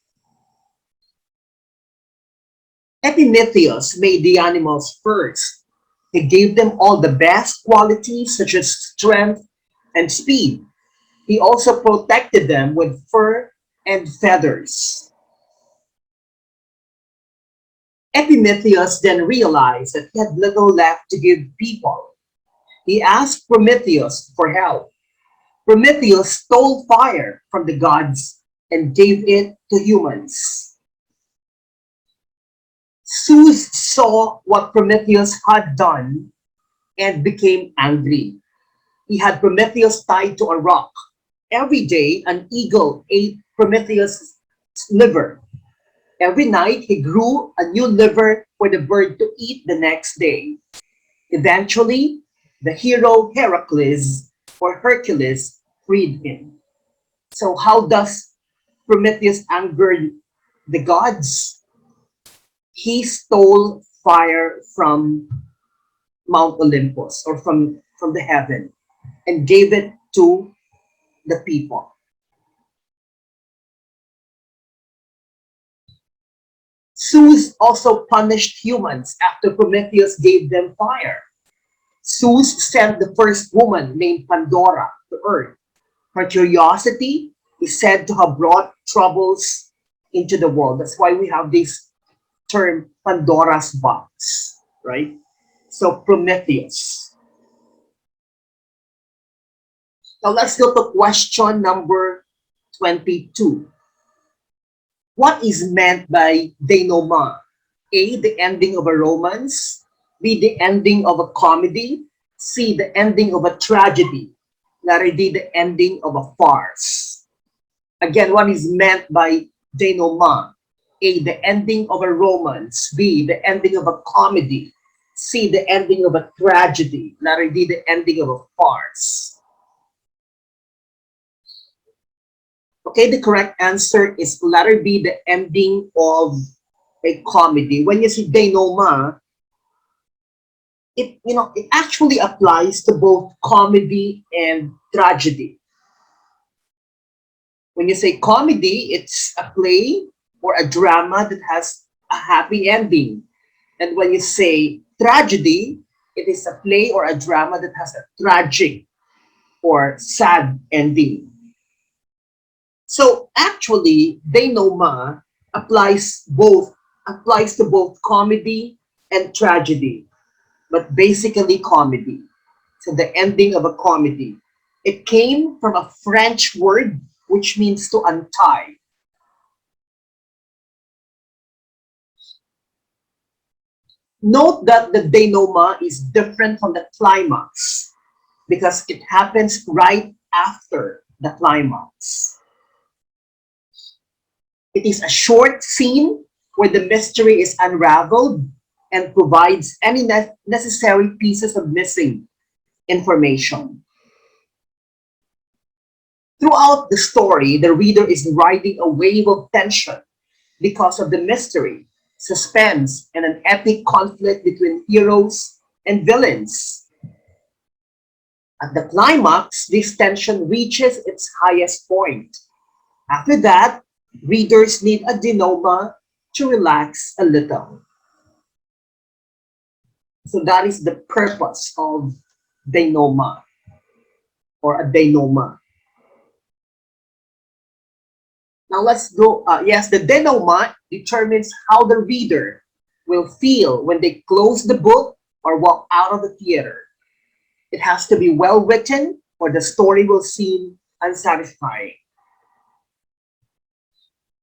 [SPEAKER 1] Epimetheus made the animals first. He gave them all the best qualities such as strength and speed. He also protected them with fur and feathers. Epimetheus then realized that he had little left to give people. He asked Prometheus for help. Prometheus stole fire from the gods and gave it to humans. Zeus saw what Prometheus had done and became angry. He had Prometheus tied to a rock. Every day, an eagle ate Prometheus' liver. Every night, he grew a new liver for the bird to eat the next day. Eventually, the hero Heracles or Hercules freed him. So, how does Prometheus anger the gods? He stole fire from Mount Olympus or from the heaven and gave it to the people. Zeus also punished humans after Prometheus gave them fire. Zeus sent the first woman named Pandora to Earth. Her curiosity is said to have brought troubles into the world. That's why we have this term Pandora's box, right? So Prometheus. Now let's go to question number 22. What is meant by denouement? A, the ending of a romance. B, the ending of a comedy. C, the ending of a tragedy. Letter D, the ending of a farce. Again, what is meant by denouement? A, the ending of a romance. B, the ending of a comedy. C, the ending of a tragedy. Letter D, the ending of a farce. Okay, the correct answer is letter B, the ending of a comedy. When you see denouement, it actually applies to both comedy and tragedy. When you say comedy, it's a play or a drama that has a happy ending. And when you say tragedy, it is a play or a drama that has a tragic or sad ending. So actually, denouement applies to both comedy and tragedy, but basically comedy. So the ending of a comedy. It came from a French word which means to untie. Note that the denouement is different from the climax because it happens right after the climax. It is a short scene where the mystery is unraveled and provides any necessary pieces of missing information. Throughout the story, the reader is riding a wave of tension because of the mystery, suspense, and an epic conflict between heroes and villains. At the climax, this tension reaches its highest point. After that, readers need a denouement to relax a little. So that is the purpose of denouement or a denouement. Now let's go. Yes, the denouement determines how the reader will feel when they close the book or walk out of the theater. It has to be well written or the story will seem unsatisfying.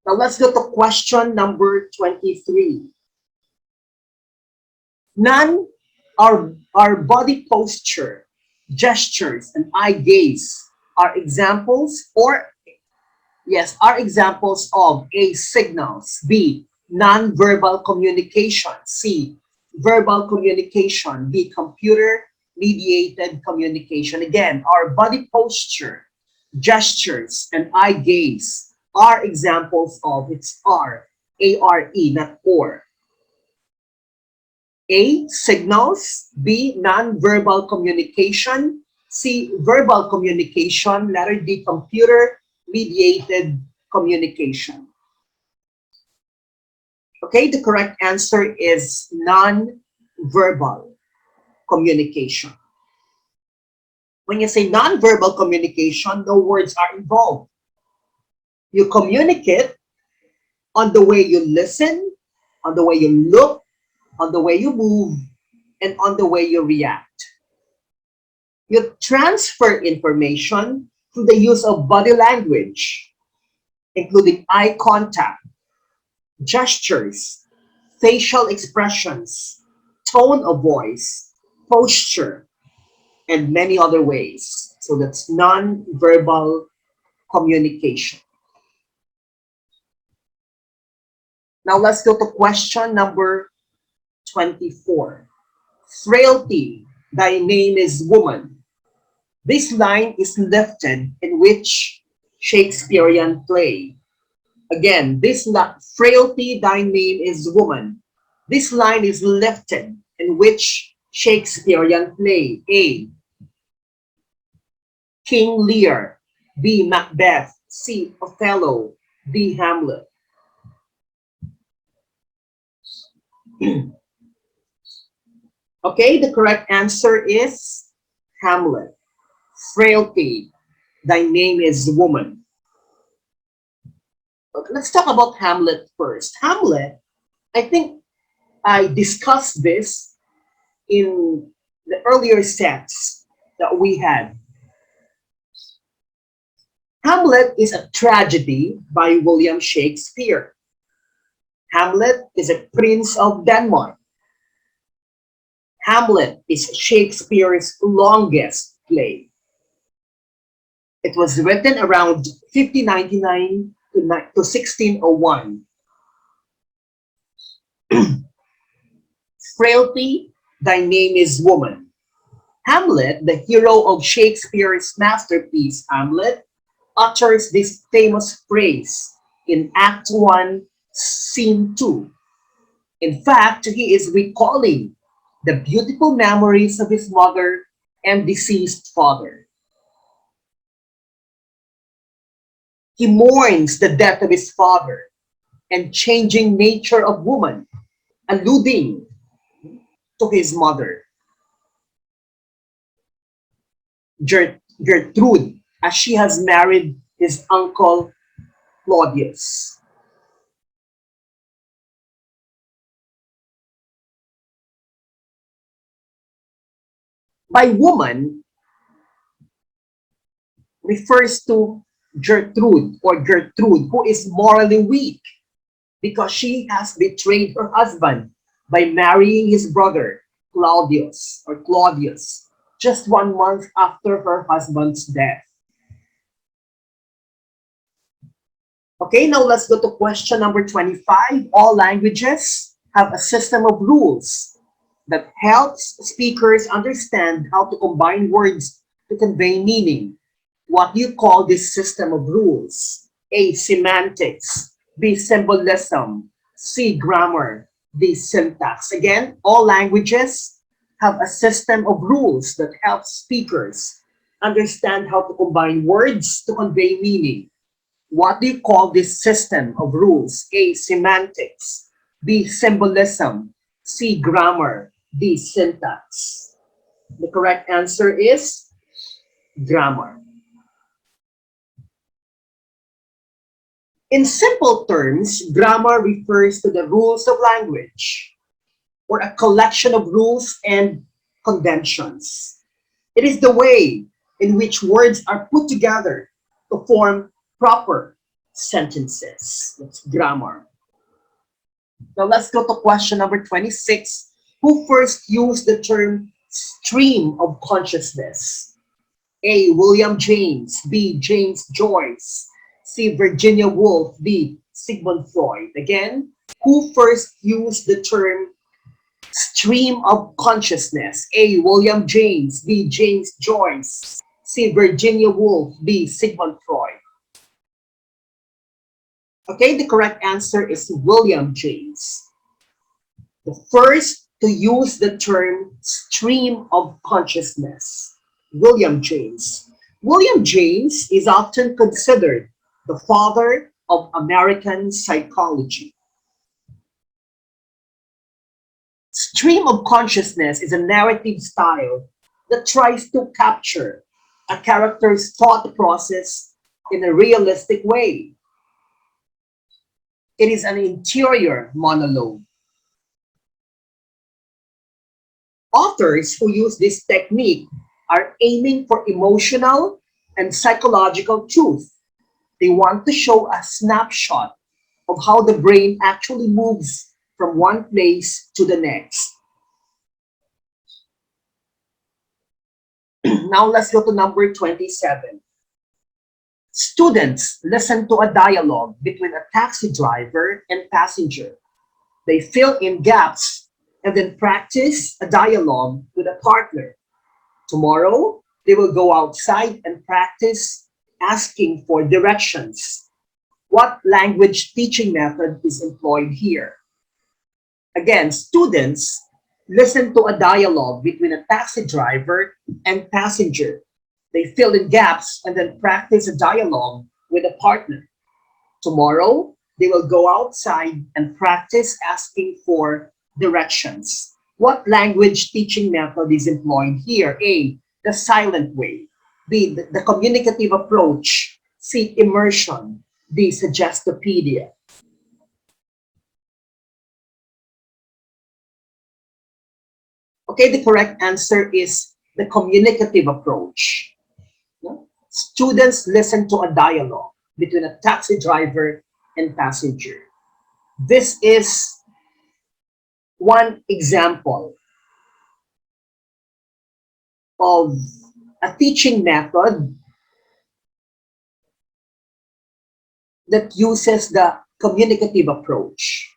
[SPEAKER 1] Now let's go to question number 23. None our body posture, gestures, and eye gaze are examples or yes, are examples of A, signals, B, non-verbal communication, C, verbal communication, D, computer-mediated communication. Again, our body posture, gestures, and eye gaze are examples of, it's R, A-R-E, not or. A, signals, B, non-verbal communication, C, verbal communication, letter D, computer-mediated communication. Okay, the correct answer is non-verbal communication. When you say non-verbal communication, no words are involved. You communicate on the way you listen, on the way you look, on the way you move, and on the way you react. You transfer information through the use of body language, including eye contact, gestures, facial expressions, tone of voice, posture, and many other ways. So that's non-verbal communication. Now let's go to question number 24. Frailty, thy name is woman. This line is lifted in which Shakespearean play? Again, frailty, thy name is woman. This line is lifted in which Shakespearean play? A, King Lear, B, Macbeth, C, Othello, D, Hamlet. Okay, the correct answer is Hamlet. Frailty, thy name is woman. Okay, let's talk about Hamlet first. Hamlet, I think I discussed this in the earlier sets that we had. Hamlet is a tragedy by William Shakespeare. Hamlet is a prince of Denmark. Hamlet is Shakespeare's longest play. It was written around 1599 to 1601. Frailty, thy name is woman. Hamlet, the hero of Shakespeare's masterpiece Hamlet, utters this famous phrase in Act 1, Scene 2. In fact, he is recalling the beautiful memories of his mother and deceased father. He mourns the death of his father and changing nature of woman, alluding to his mother, Gertrude, as she has married his uncle Claudius. By woman refers to Gertrude, who is morally weak because she has betrayed her husband by marrying his brother Claudius just 1 month after her husband's death. Okay, now let's go to question number 25. All languages have a system of rules that helps speakers understand how to combine words to convey meaning. What do you call this system of rules? A, semantics, B, symbolism, C, grammar, D, syntax. Again, all languages have a system of rules that help speakers understand how to combine words to convey meaning. What do you call this system of rules? A, semantics, B, symbolism, C, grammar, D, syntax. The correct answer is grammar. In simple terms, grammar refers to the rules of language, or a collection of rules and conventions. It is the way in which words are put together to form proper sentences. That's grammar. Now let's go to question number 26. Who first used the term stream of consciousness? A. William James. B. James Joyce. C. Virginia Woolf. D. Sigmund Freud. Again, who first used the term stream of consciousness? A. William James. B. James Joyce. C. Virginia Woolf. D. Sigmund Freud. Okay, the correct answer is William James. The first to use the term stream of consciousness, William James. William James is often considered the father of American psychology. Stream of consciousness is a narrative style that tries to capture a character's thought process in a realistic way. It is an interior monologue. Authors who use this technique are aiming for emotional and psychological truth. They want to show a snapshot of how the brain actually moves from one place to the next. Now let's go to number 27. Students listen to a dialogue between a taxi driver and passenger. They fill in gaps and then practice a dialogue with a partner. Tomorrow, they will go outside and practice asking for directions. What language teaching method is employed here? Again, students listen to a dialogue between a taxi driver and passenger. They fill in gaps and then practice a dialogue with a partner. Tomorrow, they will go outside and practice asking for directions. What language teaching method is employed here? A, the silent way. B, the communicative approach. C, immersion. D, suggestopedia. Okay, the correct answer is the communicative approach. Students listen to a dialogue between a taxi driver and passenger. This is one example of a teaching method that uses the communicative approach.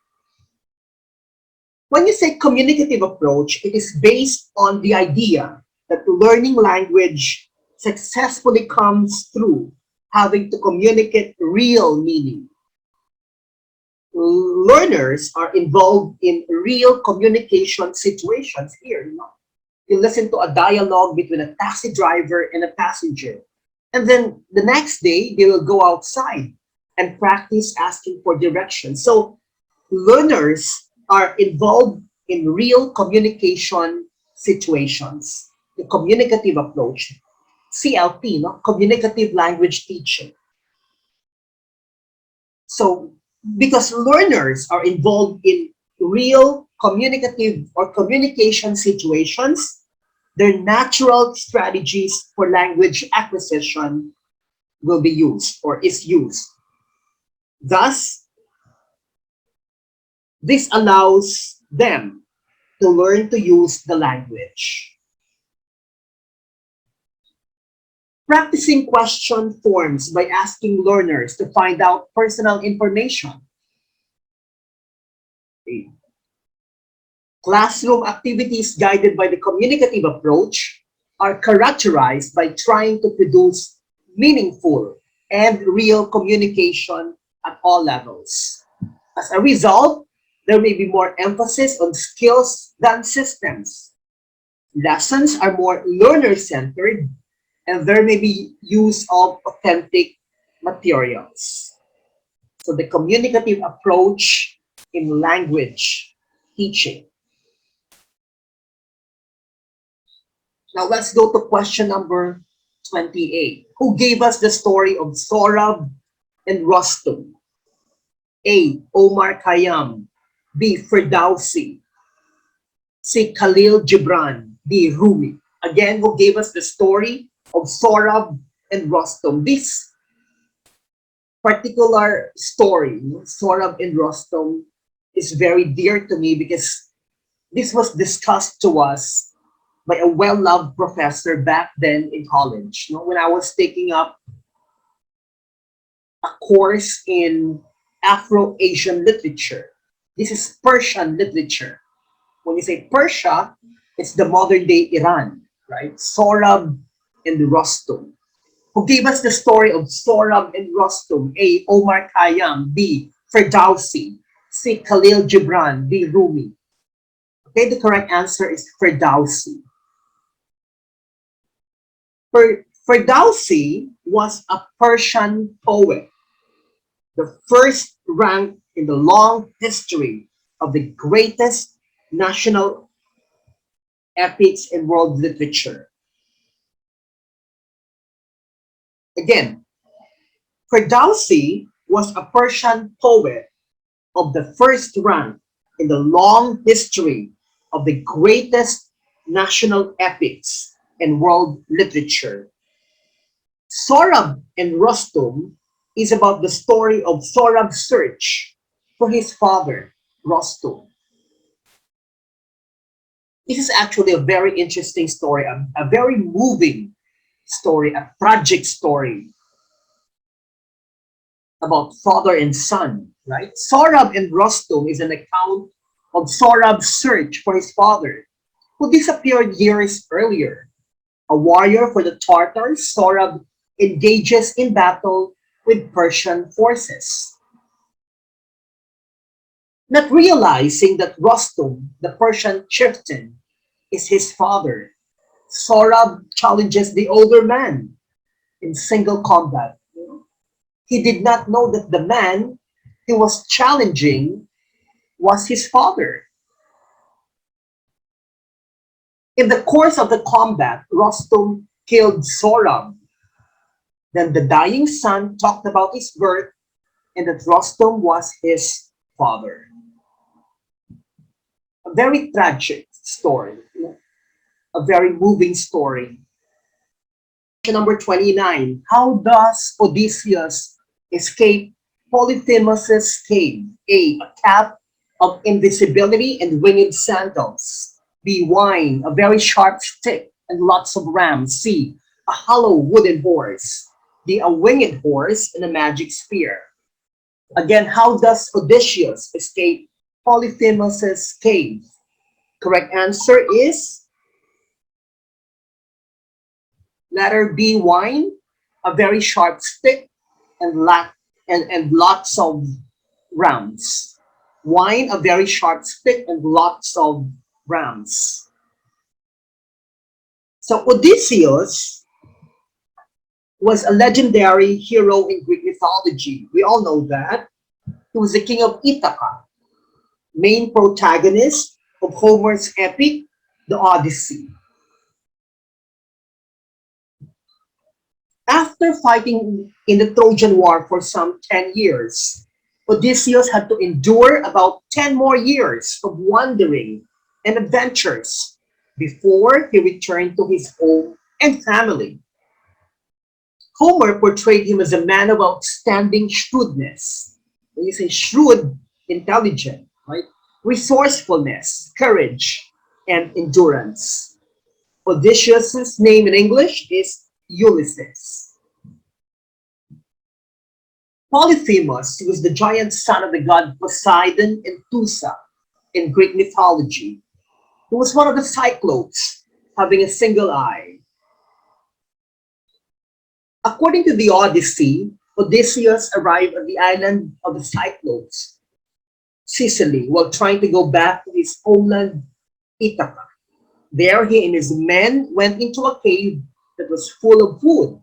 [SPEAKER 1] When you say communicative approach, it is based on the idea that learning language successfully comes through having to communicate real meaning. Learners are involved in real communication situations here. You listen to a dialogue between a taxi driver and a passenger. And then the next day, they will go outside and practice asking for directions. So learners are involved in real communication situations. The communicative approach, CLT, communicative language teaching. So because learners are involved in real communicative or communication situations, their natural strategies for language acquisition will be used or is used. Thus, this allows them to learn to use the language. Practicing question forms by asking learners to find out personal information. Classroom activities guided by the communicative approach are characterized by trying to produce meaningful and real communication at all levels. As a result, there may be more emphasis on skills than systems. Lessons are more learner-centered, and there may be use of authentic materials. So the communicative approach in language teaching. Now let's go to question number 28. Who gave us the story of Sohrab and Rustum? A. Omar Khayyam. B. Ferdowsi. C. Khalil Gibran. D. Rumi. Again, who gave us the story of Sohrab and Rustum? This particular story, Sorab and Rostam, is very dear to me because this was discussed to us by a well-loved professor back then in college. When I was taking up a course in Afro-Asian literature. This is Persian literature. When you say Persia, it's the modern day Iran, right? Sorab and Rostam. Who gave us the story of Sorab and Rostam? A. Omar Khayyam. B. Ferdowsi. C. Khalil Gibran. D. Rumi. Okay, the correct answer is Ferdowsi. Ferdowsi was a Persian poet, the first rank in the long history of the greatest national epics in world literature. Again, Ferdowsi was a Persian poet of the first rank in the long history of the greatest national epics in world literature. Sorab and Rostam is about the story of Sorab's search for his father, Rostam. This is actually a very interesting story, a very moving story, a tragic story about father and son, right? Sorab and Rostam is an account of Sorab's search for his father, who disappeared years earlier. A warrior for the Tartars, Sorab engages in battle with Persian forces. Not realizing that Rostam, the Persian chieftain, is his father, Sorab challenges the older man in single combat. He did not know that the man he was challenging was his father. In the course of the combat, Rostam killed Sorab. Then the dying son talked about his birth and that Rostam was his father. A very tragic story, a very moving story. Question number 29. How does Odysseus escape Polyphemus' cave? A cap of invisibility and winged sandals. B. Wine, a very sharp stick and lots of rams. C. A hollow wooden horse. D. A winged horse and a magic spear. Again, how does Odysseus escape Polyphemus' cave? Correct answer is letter B, wine, a very sharp stick, and lots of rams. Wine, a very sharp stick, and lots of rams. So Odysseus was a legendary hero in Greek mythology. We all know that. He was the king of Ithaca, main protagonist of Homer's epic, the Odyssey. After fighting in the Trojan War for some 10 years, Odysseus had to endure about 10 more years of wandering and adventures before he returned to his home and family. Homer portrayed him as a man of outstanding shrewdness. When you say shrewd, intelligent, right? Resourcefulness, courage, and endurance. Odysseus' name in English is Ulysses. Polyphemus was the giant son of the god Poseidon and Tusa in Greek mythology. He was one of the Cyclopes, having a single eye. According to the Odyssey, Odysseus arrived at the island of the Cyclopes, Sicily, while trying to go back to his homeland, Ithaca. There, he and his men went into a cave that was full of food.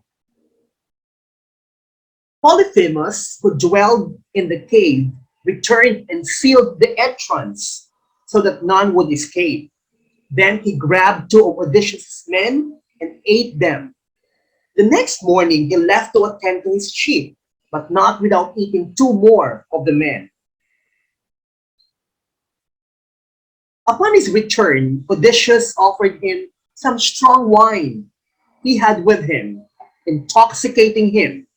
[SPEAKER 1] Polyphemus, who dwelled in the cave, returned and sealed the entrance so that none would escape. Then he grabbed two of Odysseus' men and ate them. The next morning, he left to attend to his sheep, but not without eating two more of the men. Upon his return, Odysseus offered him some strong wine he had with him, intoxicating him.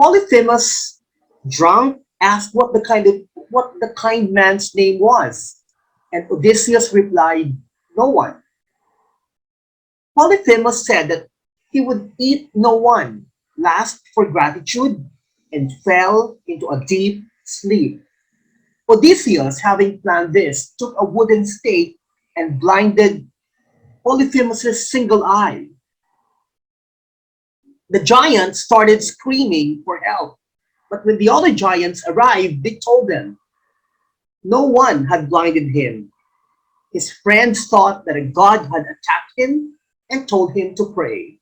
[SPEAKER 1] Polyphemus, drunk, asked what the kind man's name was, and Odysseus replied, "No one." Polyphemus said that he would eat no one, asked for gratitude, and fell into a deep sleep. Odysseus, having planned this, took a wooden stake and blinded Polyphemus's single eye. The giant started screaming for help, but when the other giants arrived, they told them no one had blinded him. His friends thought that a god had attacked him and told him to pray.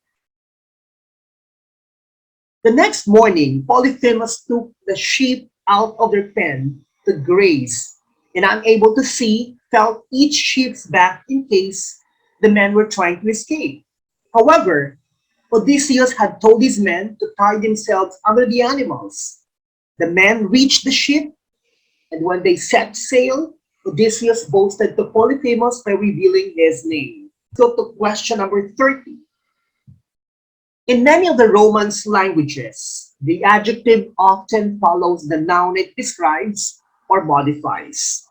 [SPEAKER 1] The next morning, Polyphemus took the sheep out of their pen to graze, and unable to see, felt each sheep's back in case the men were trying to escape. However, Odysseus had told his men to tie themselves under the animals. The men reached the ship, and when they set sail, Odysseus boasted to Polyphemus by revealing his name. So to question number 30. In many of the Romance languages, the adjective often follows the noun it describes or modifies.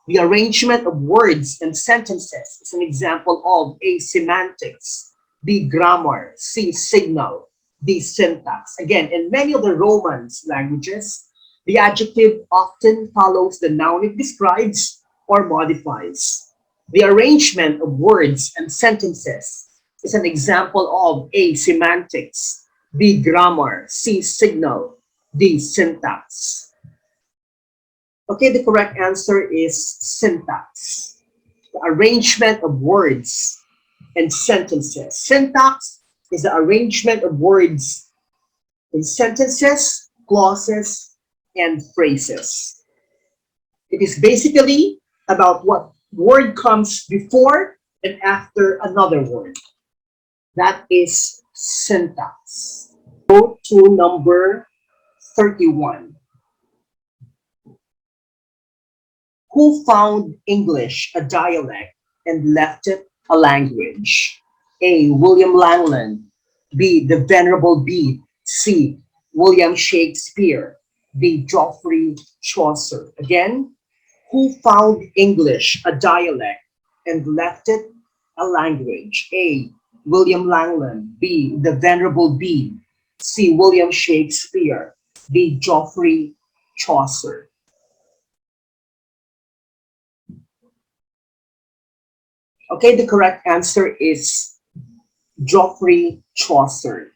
[SPEAKER 1] The arrangement of words and sentences is an example of A, semantics, B, grammar, C, signal, D, syntax. Again, in many of the Romance languages, the adjective often follows the noun it describes or modifies. The arrangement of words and sentences is an example of A, semantics, B, grammar, C, signal, D, syntax. Okay, the correct answer is syntax. The arrangement of words and sentences. Syntax is the arrangement of words in sentences, clauses, and phrases. It is basically about what word comes before and after another word. That is syntax. Go to number 31. Who found English a dialect and left it a language? A, William Langland. B, the Venerable Bede. C, William Shakespeare. D, Geoffrey Chaucer. Again, who found English a dialect and left it a language? A, William Langland. B, the Venerable Bede. C, William Shakespeare. D, Geoffrey Chaucer. Okay, the correct answer is Geoffrey Chaucer.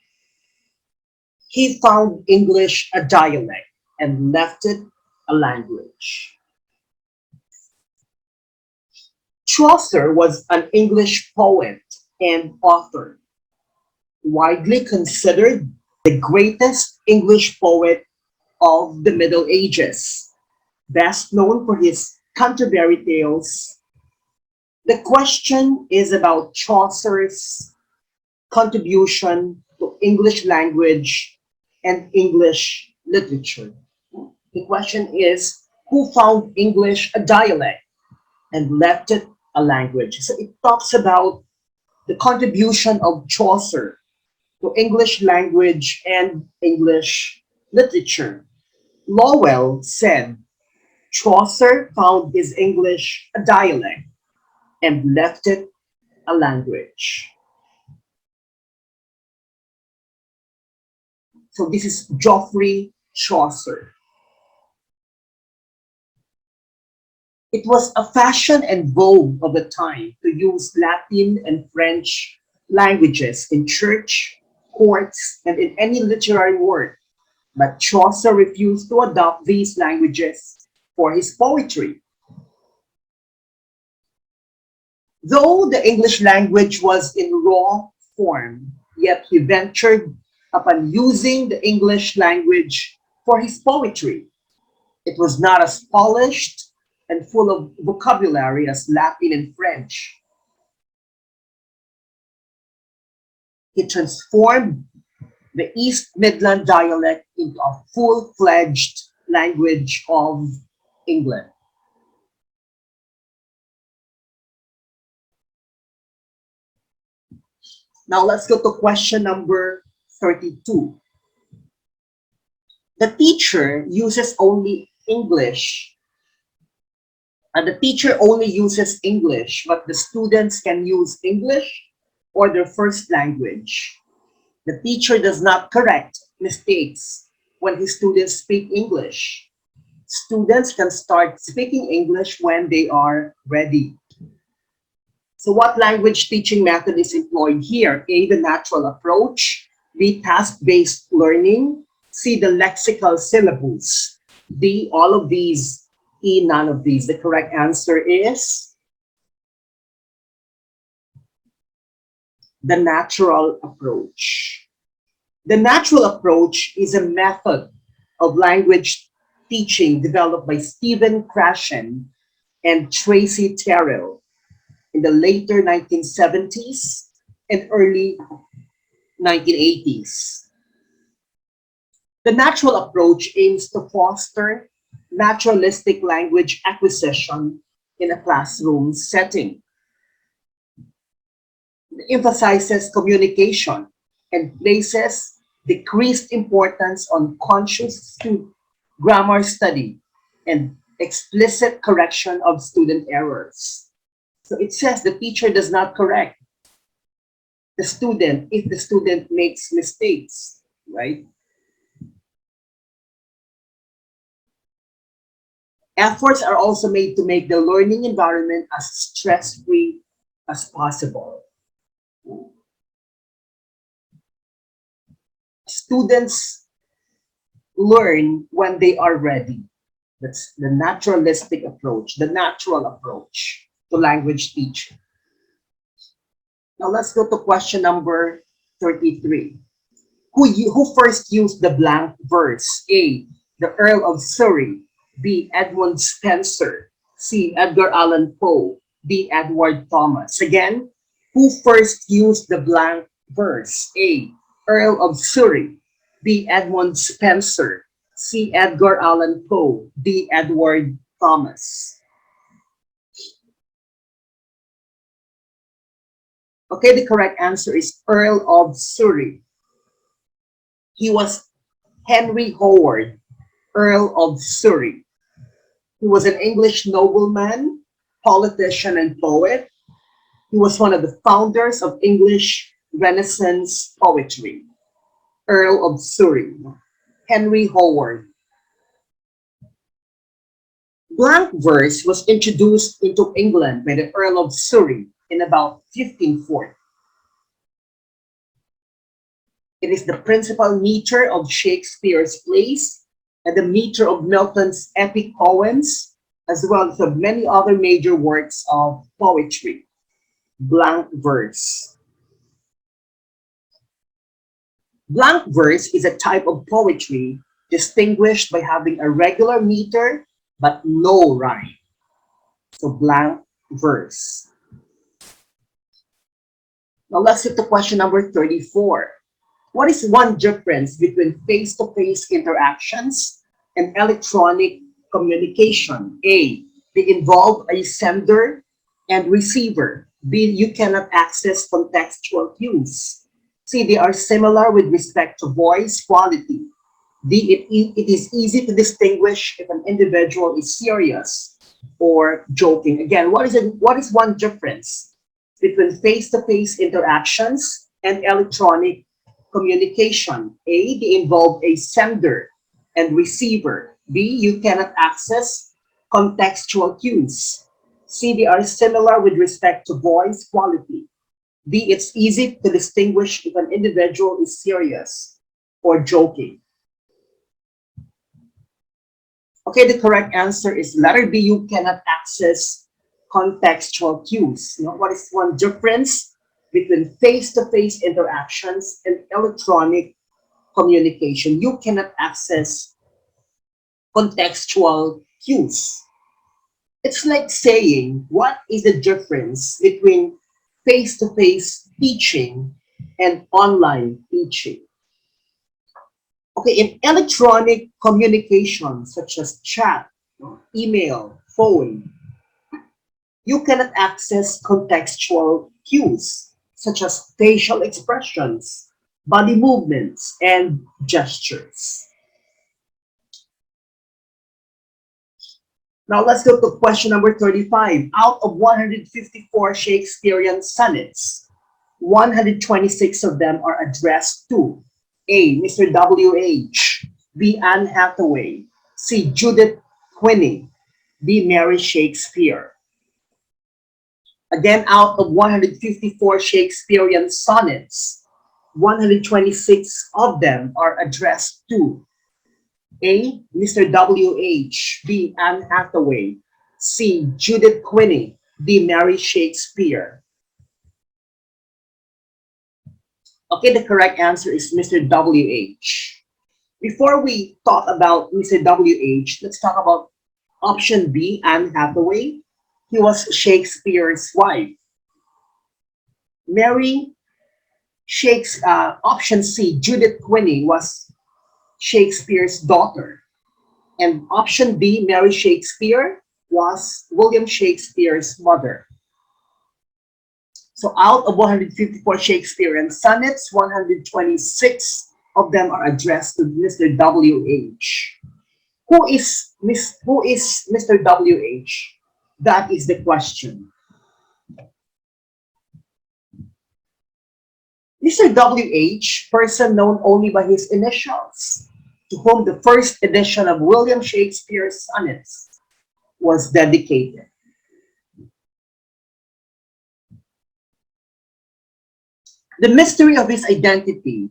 [SPEAKER 1] He found English a dialect and left it a language. Chaucer was an English poet and author, widely considered the greatest English poet of the Middle Ages, best known for his Canterbury Tales. The question is about Chaucer's contribution to English language and English literature. The question is, who found English a dialect and left it a language? So it talks about the contribution of Chaucer to English language and English literature. Lowell said, Chaucer found his English a dialect and left it a language. So this is Geoffrey Chaucer. It was a fashion and vogue of the time to use Latin and French languages in church, courts, and in any literary work, but Chaucer refused to adopt these languages for his poetry. Though the English language was in raw form, yet he ventured upon using the English language for his poetry. It was not as polished and full of vocabulary as Latin and French. He transformed the East Midland dialect into a full-fledged language of England. Now let's go to question number 32. The teacher uses only English, and the teacher only uses English, but the students can use English or their first language. The teacher does not correct mistakes when his students speak English. Students can start speaking English when they are ready. So what language teaching method is employed here? A, the natural approach. B, task-based learning. C, the lexical syllabus. D, all of these. E, none of these. The correct answer is the natural approach. The natural approach is a method of language teaching developed by Stephen Krashen and Tracy Terrell in the later 1970s and early 1980s. The natural approach aims to foster naturalistic language acquisition in a classroom setting. It emphasizes communication and places decreased importance on conscious grammar study and explicit correction of student errors. So it says the teacher does not correct the student if the student makes mistakes, right? Efforts are also made to make the learning environment as stress-free as possible. Students learn when they are ready. That's the naturalistic approach, the natural approach to language teaching. Now let's go to question number 33. Who first used the blank verse? A, the Earl of Surrey. B, Edmund Spenser. C, Edgar Allan Poe. D, Edward Thomas. Again, who first used the blank verse? A, Earl of Surrey. B, Edmund Spenser. C, Edgar Allan Poe. D, Edward Thomas. Okay, the correct answer is Earl of Surrey. He was Henry Howard, Earl of Surrey. He was an English nobleman, politician, and poet. He was one of the founders of English Renaissance poetry. Earl of Surrey, Henry Howard. Blank verse was introduced into England by the Earl of Surrey in about 1540. It is the principal meter of Shakespeare's plays and the meter of Milton's epic poems, as well as of many other major works of poetry. Blank verse. Blank verse is a type of poetry distinguished by having a regular meter but no rhyme. So blank verse. Now let's get to question number 34. What is one difference between face-to-face interactions and electronic communication? A, they involve a sender and receiver. B, you cannot access contextual cues. C, they are similar with respect to voice quality. D, it is easy to distinguish if an individual is serious or joking. Again, what is one difference between face-to-face interactions and electronic communication? A, they involve a sender and receiver. B, you cannot access contextual cues. C, they are similar with respect to voice quality. D, it's easy to distinguish if an individual is serious or joking. Okay, the correct answer is letter B, you cannot access contextual cues. You know, what is one difference between face-to-face interactions and electronic communication? You cannot access contextual cues. It's like saying, what is the difference between face-to-face teaching and online teaching? Okay, in electronic communication, such as chat, email, phone, you cannot access contextual cues, such as facial expressions, body movements, and gestures. Now let's go to question number 35. Out of 154 Shakespearean sonnets, 126 of them are addressed to A. Mr. W.H., B. Anne Hathaway, C. Judith Quiney, D. Mary Shakespeare. Again, out of 154 Shakespearean sonnets, 126 of them are addressed to A. Mr. W.H., B. Anne Hathaway, C. Judith Quiney, D. Mary Shakespeare. Okay, the correct answer is Mr. W.H. Before we talk about Mr. W.H., let's talk about option B, Anne Hathaway. He was Shakespeare's wife. Option C, Judith Quiney was Shakespeare's daughter. And option B, Mary Shakespeare, was William Shakespeare's mother. So out of 154 Shakespearean sonnets, 126 of them are addressed to Mr. W.H. Who is Mr. W.H.? That is the question. Mr. W.H., person known only by his initials, to whom the first edition of William Shakespeare's sonnets was dedicated. The mystery of his identity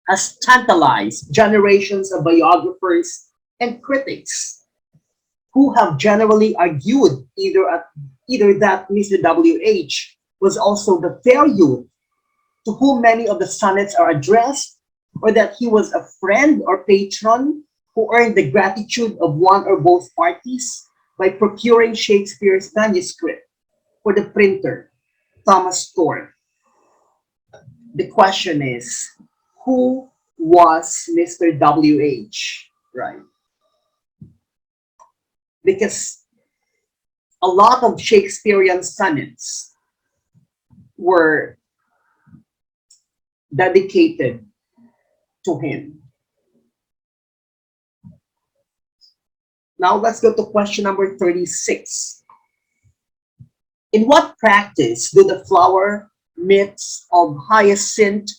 [SPEAKER 1] has tantalized generations of biographers and critics who have generally argued either that Mr. W.H. was also the fair youth to whom many of the sonnets are addressed, or that he was a friend or patron who earned the gratitude of one or both parties by procuring Shakespeare's manuscript for the printer, Thomas Thorpe. The question is, who was Mr. W.H., right? Because a lot of Shakespearean sonnets were dedicated to him. Now let's go to question number 36. In what practice do the flower myths of Hyacinth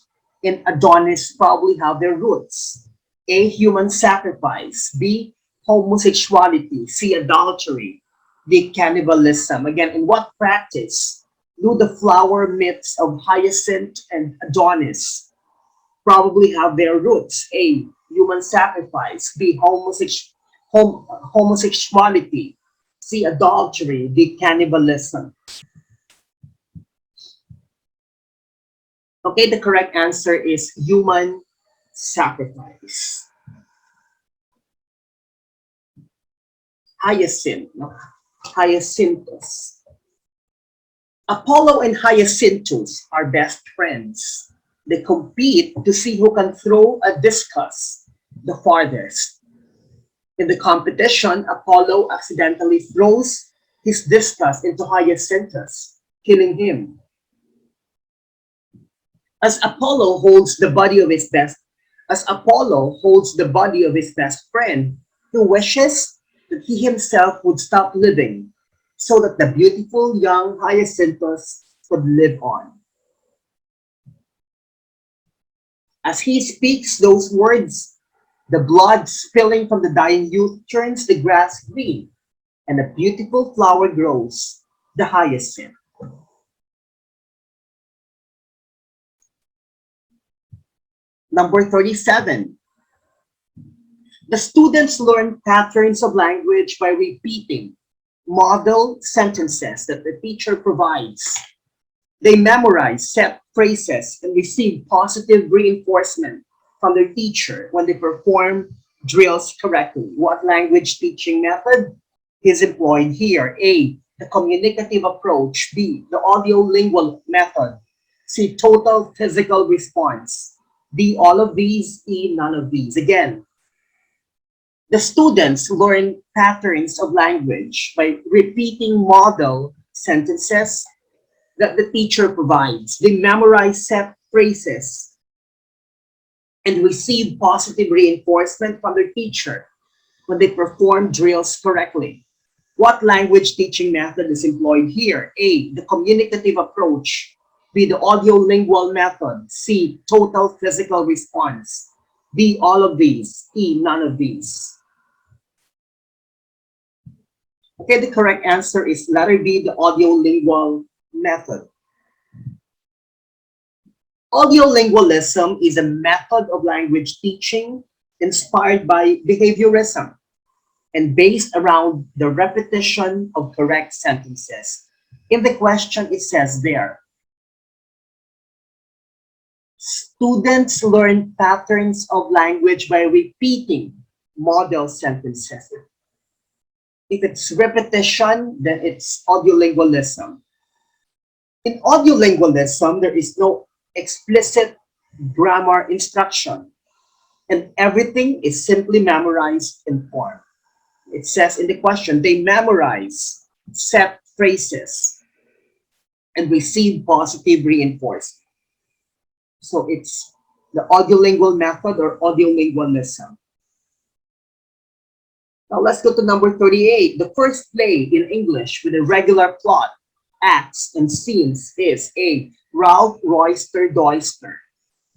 [SPEAKER 1] and Adonis probably have their roots? A. Human sacrifice. B. Homosexuality. C. Adultery. D. Cannibalism. Again, in what practice do the flower myths of Hyacinth and Adonis probably have their roots? A. Human sacrifice. B. Homosexuality. C. Adultery. D. Cannibalism. Okay, the correct answer is human sacrifice. Hyacinth, no? Hyacinthus. Apollo and Hyacinthus are best friends. They compete to see who can throw a discus the farthest. In the competition, Apollo accidentally throws his discus into Hyacinthus, killing him. As Apollo holds the body of his best friend, he wishes that he himself would stop living so that the beautiful young Hyacinthus could live on. As he speaks those words, the blood spilling from the dying youth turns the grass green, and a beautiful flower grows, the hyacinth. Number 37. The students learn patterns of language by repeating model sentences that the teacher provides. They memorize set phrases and receive positive reinforcement from their teacher when they perform drills correctly. What language teaching method is employed here? A. The communicative approach. B. The audio-lingual method. C. Total physical response. D. All of these. E. None of these. Again, the students learn patterns of language by repeating model sentences that the teacher provides. They memorize set phrases and receive positive reinforcement from their teacher when they perform drills correctly. What language teaching method is employed here? A, the communicative approach. B, the audio-lingual method. C, total physical response. D, all of these. E, none of these. Okay, the correct answer is letter B, the audio-lingual method. Audiolingualism is a method of language teaching inspired by behaviorism and based around the repetition of correct sentences. In the question, it says there, students learn patterns of language by repeating model sentences. If it's repetition, then it's audiolingualism. In audiolingualism, there is no explicit grammar instruction, and everything is simply memorized in form. It says in the question, they memorize set phrases and receive positive reinforcement. So it's the audiolingual method or audiolingualism. Now let's go to number 38. The first play in English with a regular plot, acts, and scenes is A, Ralph Royster Doyster.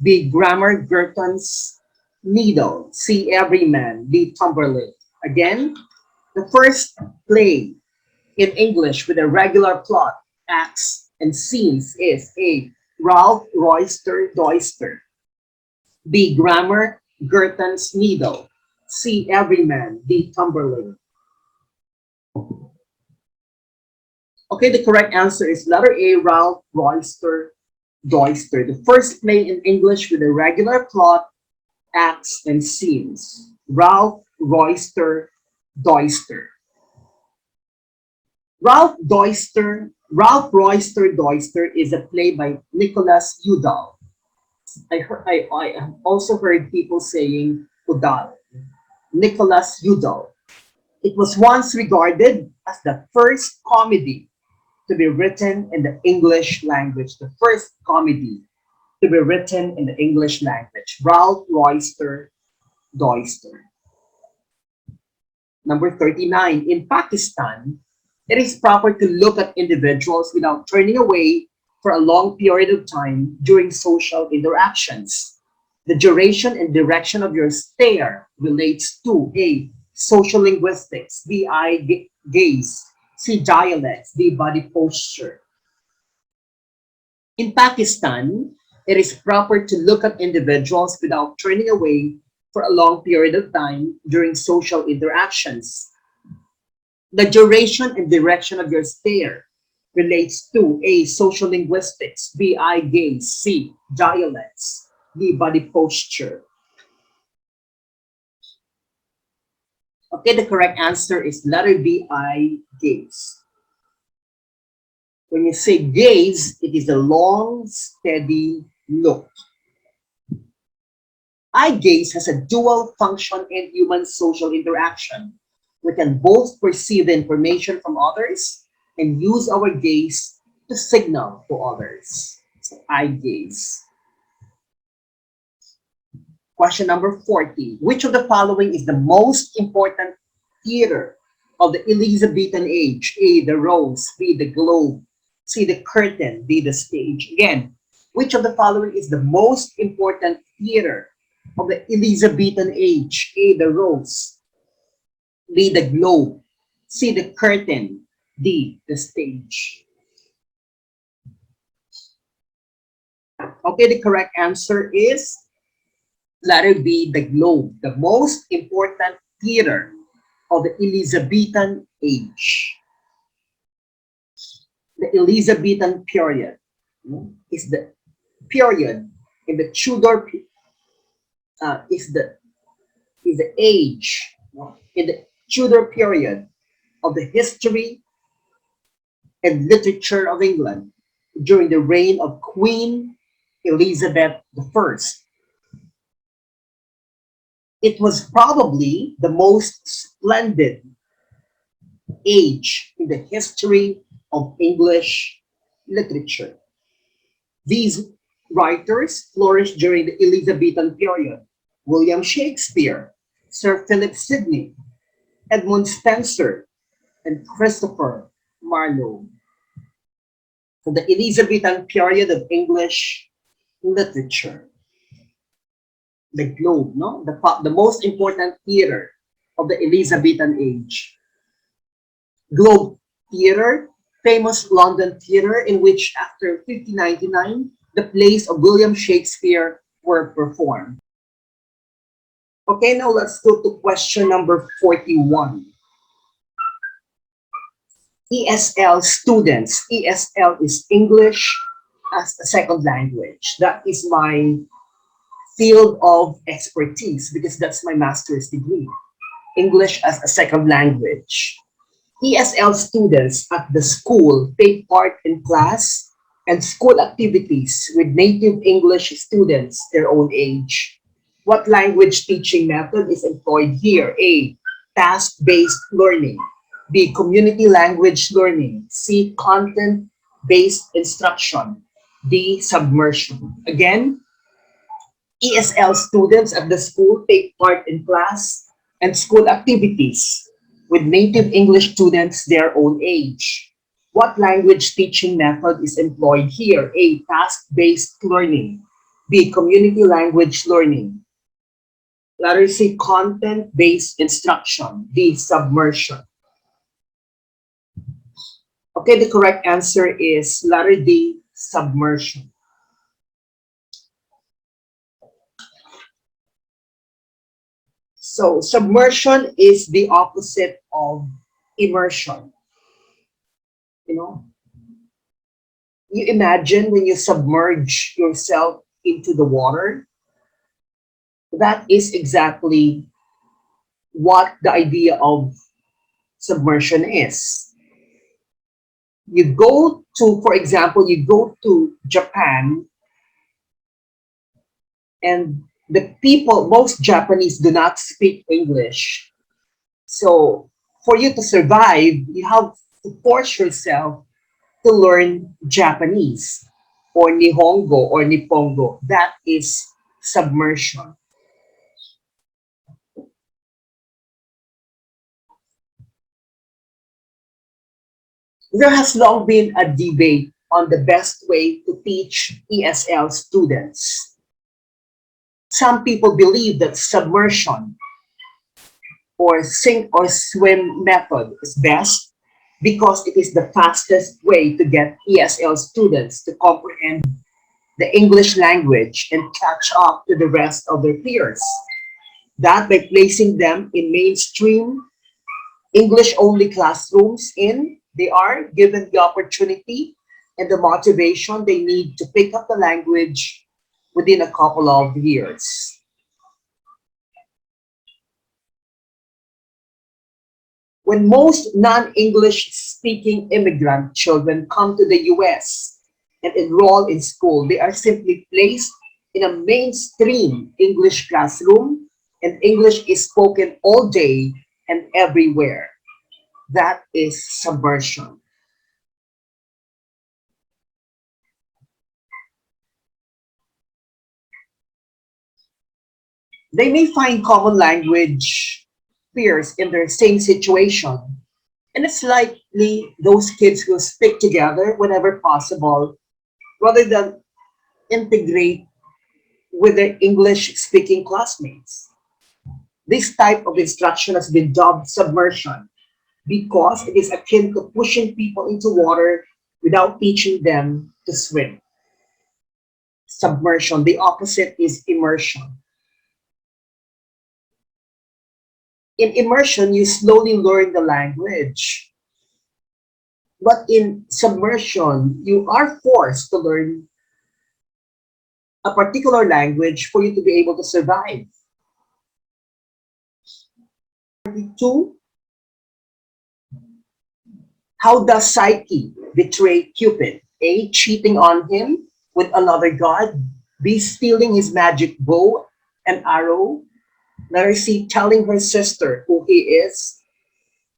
[SPEAKER 1] B, Grammar Girton's Needle. C, Everyman. D, Timberlake. Again, the first play in English with a regular plot, acts, and scenes is A, Ralph Royster Doyster. B, Grammar Girton's Needle. C, Everyman. D, Timberlake. Okay, the correct answer is letter A, Ralph Royster Doyster. The first play in English with a regular plot, acts, and scenes. Ralph Royster Doyster. Ralph Royster Doyster is a play by Nicholas Udall. I have also heard people saying Udall. Nicholas Udall. It was once regarded as the first comedy to be written in the English language. The first comedy to be written in the English language. Ralph Royster Doyster. Number 39. In Pakistan, it is proper to look at individuals without turning away for a long period of time during social interactions. The duration and direction of your stare relates to A, social linguistics, B, eye gaze, C, dialects, D, body posture. In Pakistan, it is proper to look at individuals without turning away for a long period of time during social interactions. The duration and direction of your stare relates to A, social linguistics, B, eye gaze, C, dialects, D, body posture. Okay, the correct answer is letter B, eye gaze. When you say gaze, it is a long, steady look. Eye gaze has a dual function in human social interaction. We can both perceive the information from others and use our gaze to signal to others. So eye gaze. Question number 40. Which of the following is the most important theater of the Elizabethan age? A, the rose, B, the globe, C, the curtain, D, the stage. Again, which of the following is the most important theater of the Elizabethan age? A, the rose, B, the globe, C, the curtain, D, the stage. Okay, the correct answer is letter B, the globe, the most important theater of the Elizabethan age. The Elizabethan period is the period in the Tudor is the age in the Tudor period of the history and literature of England during the reign of Queen Elizabeth I. It was probably the most splendid age in the history of English literature. These writers flourished during the Elizabethan period. William Shakespeare, Sir Philip Sidney, Edmund Spenser and Christopher Marlowe. So the Elizabethan period of English literature. The Globe, no? The most important theater of the Elizabethan age. Globe Theater, famous London theater in which after 1599, the plays of William Shakespeare were performed. Okay, now let's go to question number 41. ESL students. ESL is English as a second language. That is my field of expertise because that's my master's degree. English as a second language. ESL students at the school take part in class and school activities with native English students their own age. What language teaching method is employed here? A. Task-based learning. B. Community language learning. C. Content-based instruction. D. Submersion. Again, ESL students at the school take part in class and school activities with native English students their own age. What language teaching method is employed here? A. Task-based learning. B. Community language learning. Letter C. Content-based instruction. D. Submersion. Okay, the correct answer is letter D. Submersion. So submersion is the opposite of immersion. You know, you imagine when you submerge yourself into the water, that is exactly what the idea of submersion is. You go to, for example, you go to Japan and the people, most Japanese do not speak English. So for you to survive, you have to force yourself to learn Japanese or Nihongo or Nippongo. That is submersion. There has long been a debate on the best way to teach ESL students. Some people believe that submersion or sink or swim method is best because it is the fastest way to get ESL students to comprehend the English language and catch up to the rest of their peers. That by placing them in mainstream English-only classrooms they are given the opportunity and the motivation they need to pick up the language within a couple of years. When most non-English speaking immigrant children come to the US and enroll in school, they are simply placed in a mainstream English classroom and English is spoken all day and everywhere. That is submersion. They may find common language peers in their same situation, and it's likely those kids will stick together whenever possible rather than integrate with their English speaking classmates. This type of instruction has been dubbed submersion because it is akin to pushing people into water without teaching them to swim. Submersion, the opposite is immersion. In immersion, you slowly learn the language. But in submersion, you are forced to learn a particular language for you to be able to survive. 2. How does Psyche betray Cupid? A. Cheating on him with another god. B. Stealing his magic bow and arrow. Letter C. Telling her sister who he is.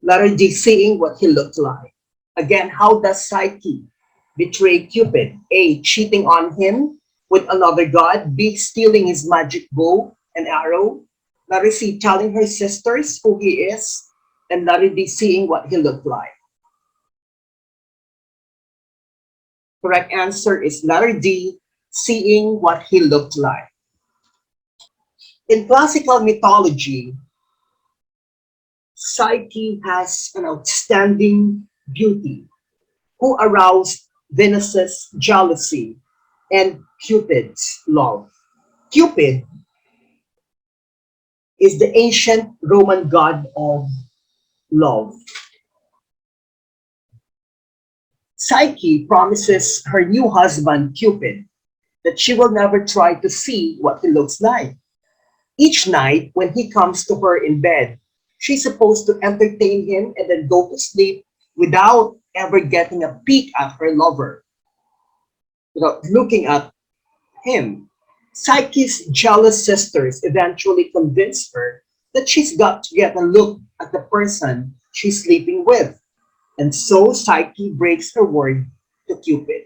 [SPEAKER 1] Letter D. Seeing what he looked like. Again, how does Psyche betray Cupid? A. Cheating on him with another god. B. Stealing his magic bow and arrow. Letter C. Telling her sisters who he is. And letter D, seeing what he looked like. Correct answer is letter D, seeing what he looked like. In classical mythology, Psyche has an outstanding beauty who aroused Venus's jealousy and Cupid's love. Cupid is the ancient Roman god of love. Psyche promises her new husband, Cupid, that she will never try to see what he looks like. Each night, when he comes to her in bed, she's supposed to entertain him and then go to sleep without ever getting a peek at her lover, without looking at him. Psyche's jealous sisters eventually convince her that she's got to get a look at the person she's sleeping with. And so Psyche breaks her word to Cupid.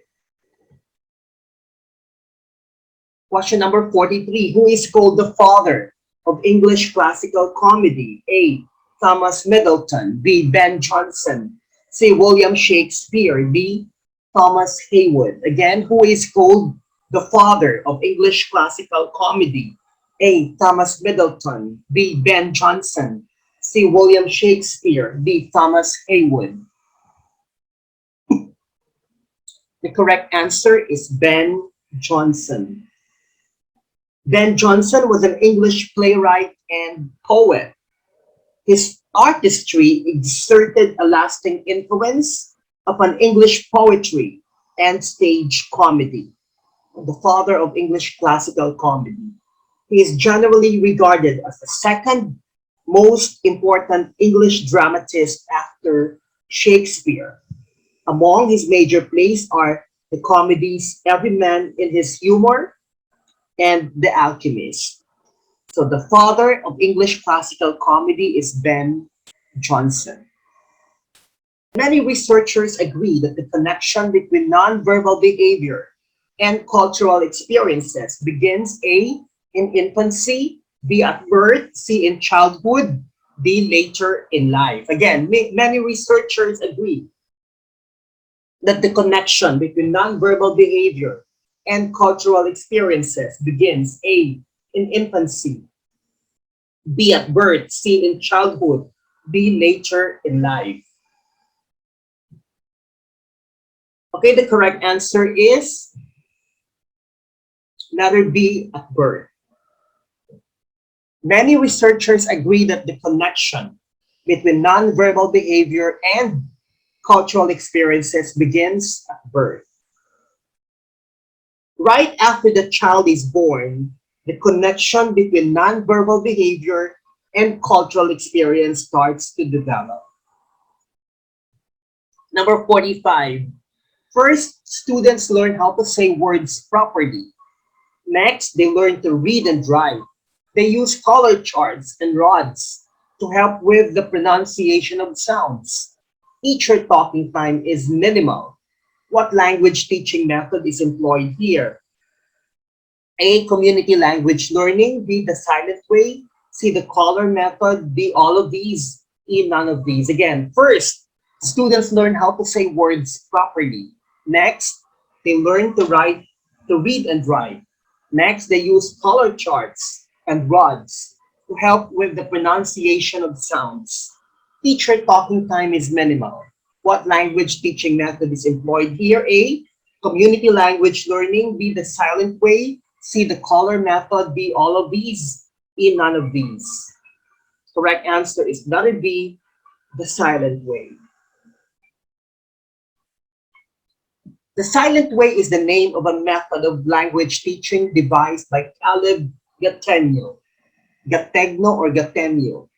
[SPEAKER 1] Question number 43. Who is called the father of English classical comedy? A. Thomas Middleton. B. Ben Jonson. C. William Shakespeare. D. Thomas Heywood. Again, who is called the father of English classical comedy? A. Thomas Middleton. B. Ben Jonson. C. William Shakespeare. D. Thomas Heywood. The correct answer is Ben Jonson. Ben Jonson was an English playwright and poet. His artistry exerted a lasting influence upon English poetry and stage comedy. The father of English classical comedy. He is generally regarded as the second most important English dramatist after Shakespeare. Among his major plays are the comedies Every Man in His Humor and The Alchemist. So the father of English classical comedy is Ben Jonson. Many researchers agree that the connection between nonverbal behavior and cultural experiences begins A, in infancy, B, at birth, C, in childhood, D, later in life. Again, many researchers agree that the connection between nonverbal behavior and cultural experiences begins A, in infancy, B, at birth, C, in childhood, D, later in life. Okay, the correct answer is letter B, at birth. Many researchers agree that the connection between nonverbal behavior and cultural experiences begins at birth. Right after the child is born, the connection between nonverbal behavior and cultural experience starts to develop. Number 45. First, students learn how to say words properly. Next, they learn to read and write. They use color charts and rods to help with the pronunciation of sounds. Teacher talking time is minimal. What language teaching method is employed here? A, community language learning. B, the silent way. C, the color method. D, all of these. E, none of these. Again, first, students learn how to say words properly. Next, they learn to read and write. Next, they use color charts and rods to help with the pronunciation of sounds. Teacher talking time is minimal. What language teaching method is employed here? A, community language learning. B, the silent way. C, the color method. D, all of these. E, none of these. Correct answer is letter B, the silent way. The silent way is the name of a method of language teaching devised by Caleb Gattegno or Gattegno.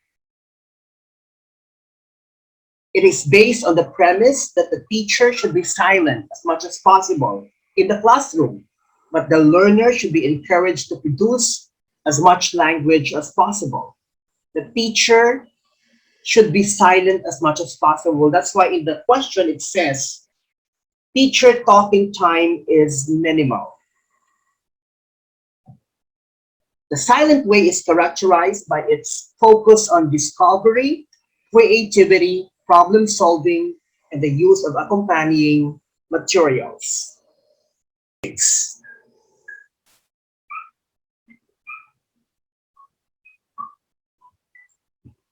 [SPEAKER 1] It is based on the premise that the teacher should be silent as much as possible in the classroom, but the learner should be encouraged to produce as much language as possible. The teacher should be silent as much as possible. That's why in the question it says, teacher talking time is minimal. The silent way is characterized by its focus on discovery, creativity, problem solving, and the use of accompanying materials.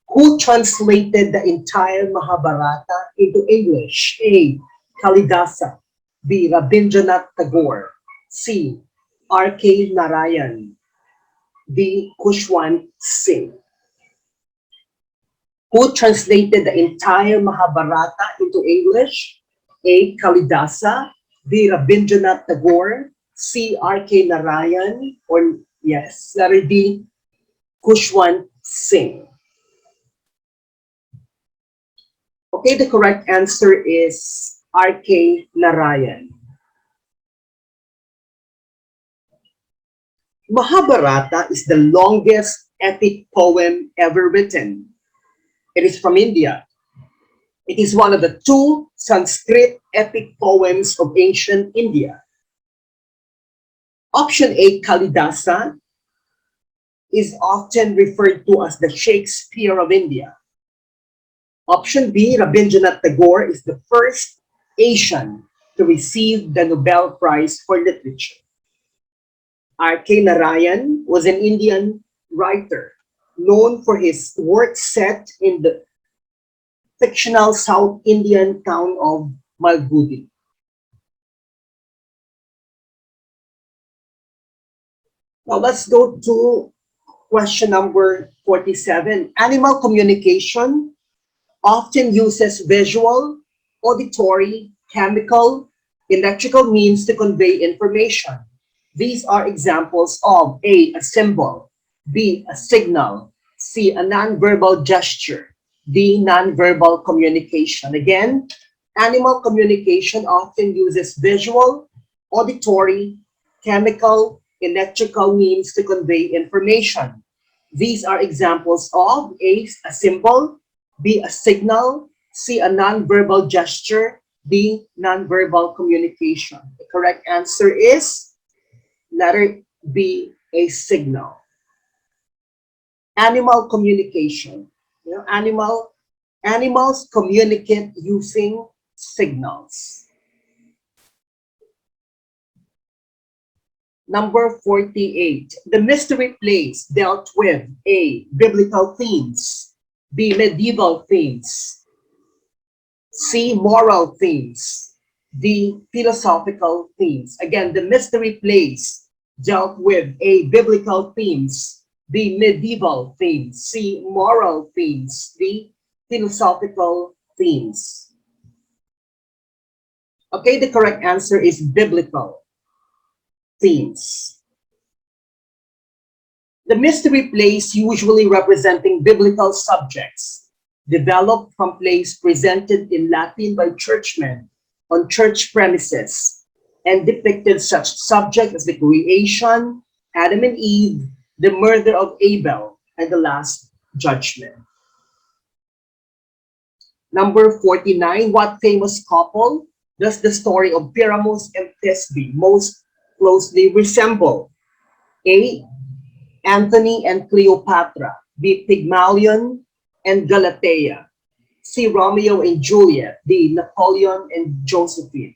[SPEAKER 1] Who translated the entire Mahabharata into English? A. Kalidasa. B. Rabindranath Tagore. C. R.K. Narayan. D. Khushwant Singh. Who translated the entire Mahabharata into English? A. Kalidasa. B. Rabindranath Tagore. C. R.K. Narayan. Or yes, letter D. Khushwant Singh. Okay, the correct answer is R.K. Narayan. Mahabharata is the longest epic poem ever written. It is from India. It is one of the two Sanskrit epic poems of ancient India. Option A, Kalidasa, is often referred to as the Shakespeare of India. Option B, Rabindranath Tagore, is the first Asian to receive the Nobel Prize for Literature. R.K. Narayan was an Indian writer known for his work set in the fictional South Indian town of Malgudi. Now let's go to question number 47. Animal communication often uses visual, auditory, chemical, electrical means to convey information. These are examples of A, a symbol, B, a signal, C, a nonverbal gesture, D, nonverbal communication. Again, animal communication often uses visual, auditory, chemical, electrical means to convey information. These are examples of A, a symbol, B, a signal, C, a nonverbal gesture, D, nonverbal communication. The correct answer is letter B, a signal. Animal communication. You know, animals communicate using signals. Number 48. The mystery plays dealt with A, biblical themes, B, medieval themes, C, moral themes, D, philosophical themes. Again, the mystery plays dealt with A, biblical themes, B, medieval themes, C, moral themes, D, philosophical themes. Okay, the correct answer is biblical themes. The mystery plays, usually representing biblical subjects, developed from plays presented in Latin by churchmen on church premises and depicted such subjects as the creation, Adam and Eve, the murder of Abel, and the Last Judgment. Number 49, what famous couple does the story of Pyramus and Thisbe most closely resemble? A, Antony and Cleopatra, B, Pygmalion and Galatea, C, Romeo and Juliet, D, Napoleon and Josephine.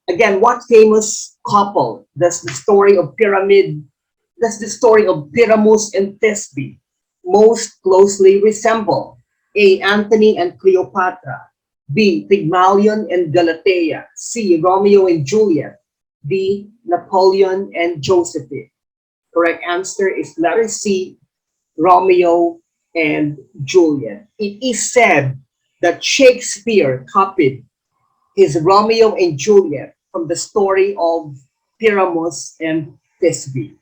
[SPEAKER 1] Again, what famous couple does the story of Pyramus and Thisbe most closely resemble? A, Antony and Cleopatra, B, Pygmalion and Galatea, C, Romeo and Juliet, D, Napoleon and Josephine. Correct answer is letter C, Romeo and Juliet. It is said that Shakespeare copied his Romeo and Juliet from the story of Pyramus and Thisbe.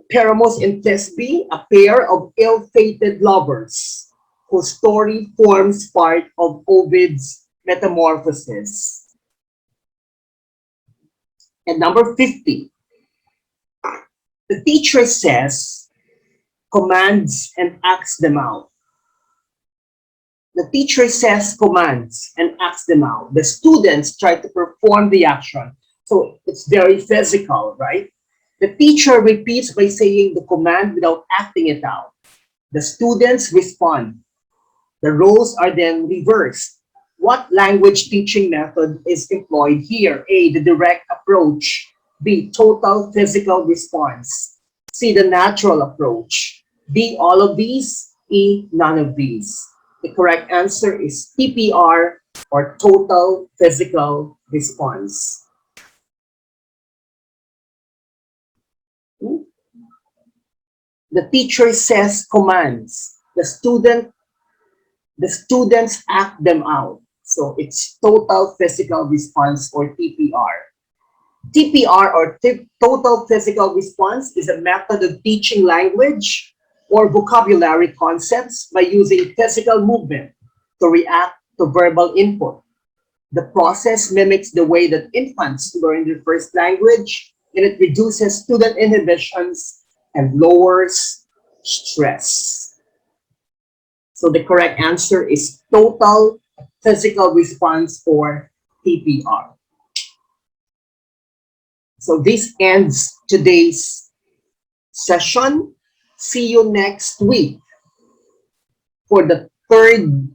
[SPEAKER 1] Pyramus and Thisbe, a pair of ill-fated lovers whose story forms part of Ovid's Metamorphoses. And number 50, the teacher says, commands and acts them out. The teacher says commands and acts them out. The students try to perform the action. So it's very physical, right? The teacher repeats by saying the command without acting it out. The students respond. The roles are then reversed. What language teaching method is employed here? A, the direct approach. B, total physical response. C, the natural approach. D, all of these. E, none of these. The correct answer is TPR, or total physical response. The teacher says commands. The students act them out. So it's total physical response, or TPR. TPR, or total physical response, is a method of teaching language or vocabulary concepts by using physical movement to react to verbal input. The process mimics the way that infants learn their first language, and it reduces student inhibitions and lowers stress. So the correct answer is total physical response, or TPR. So this ends today's session. See you next week for the third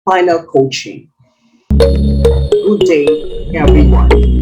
[SPEAKER 1] final coaching. Good day, everyone.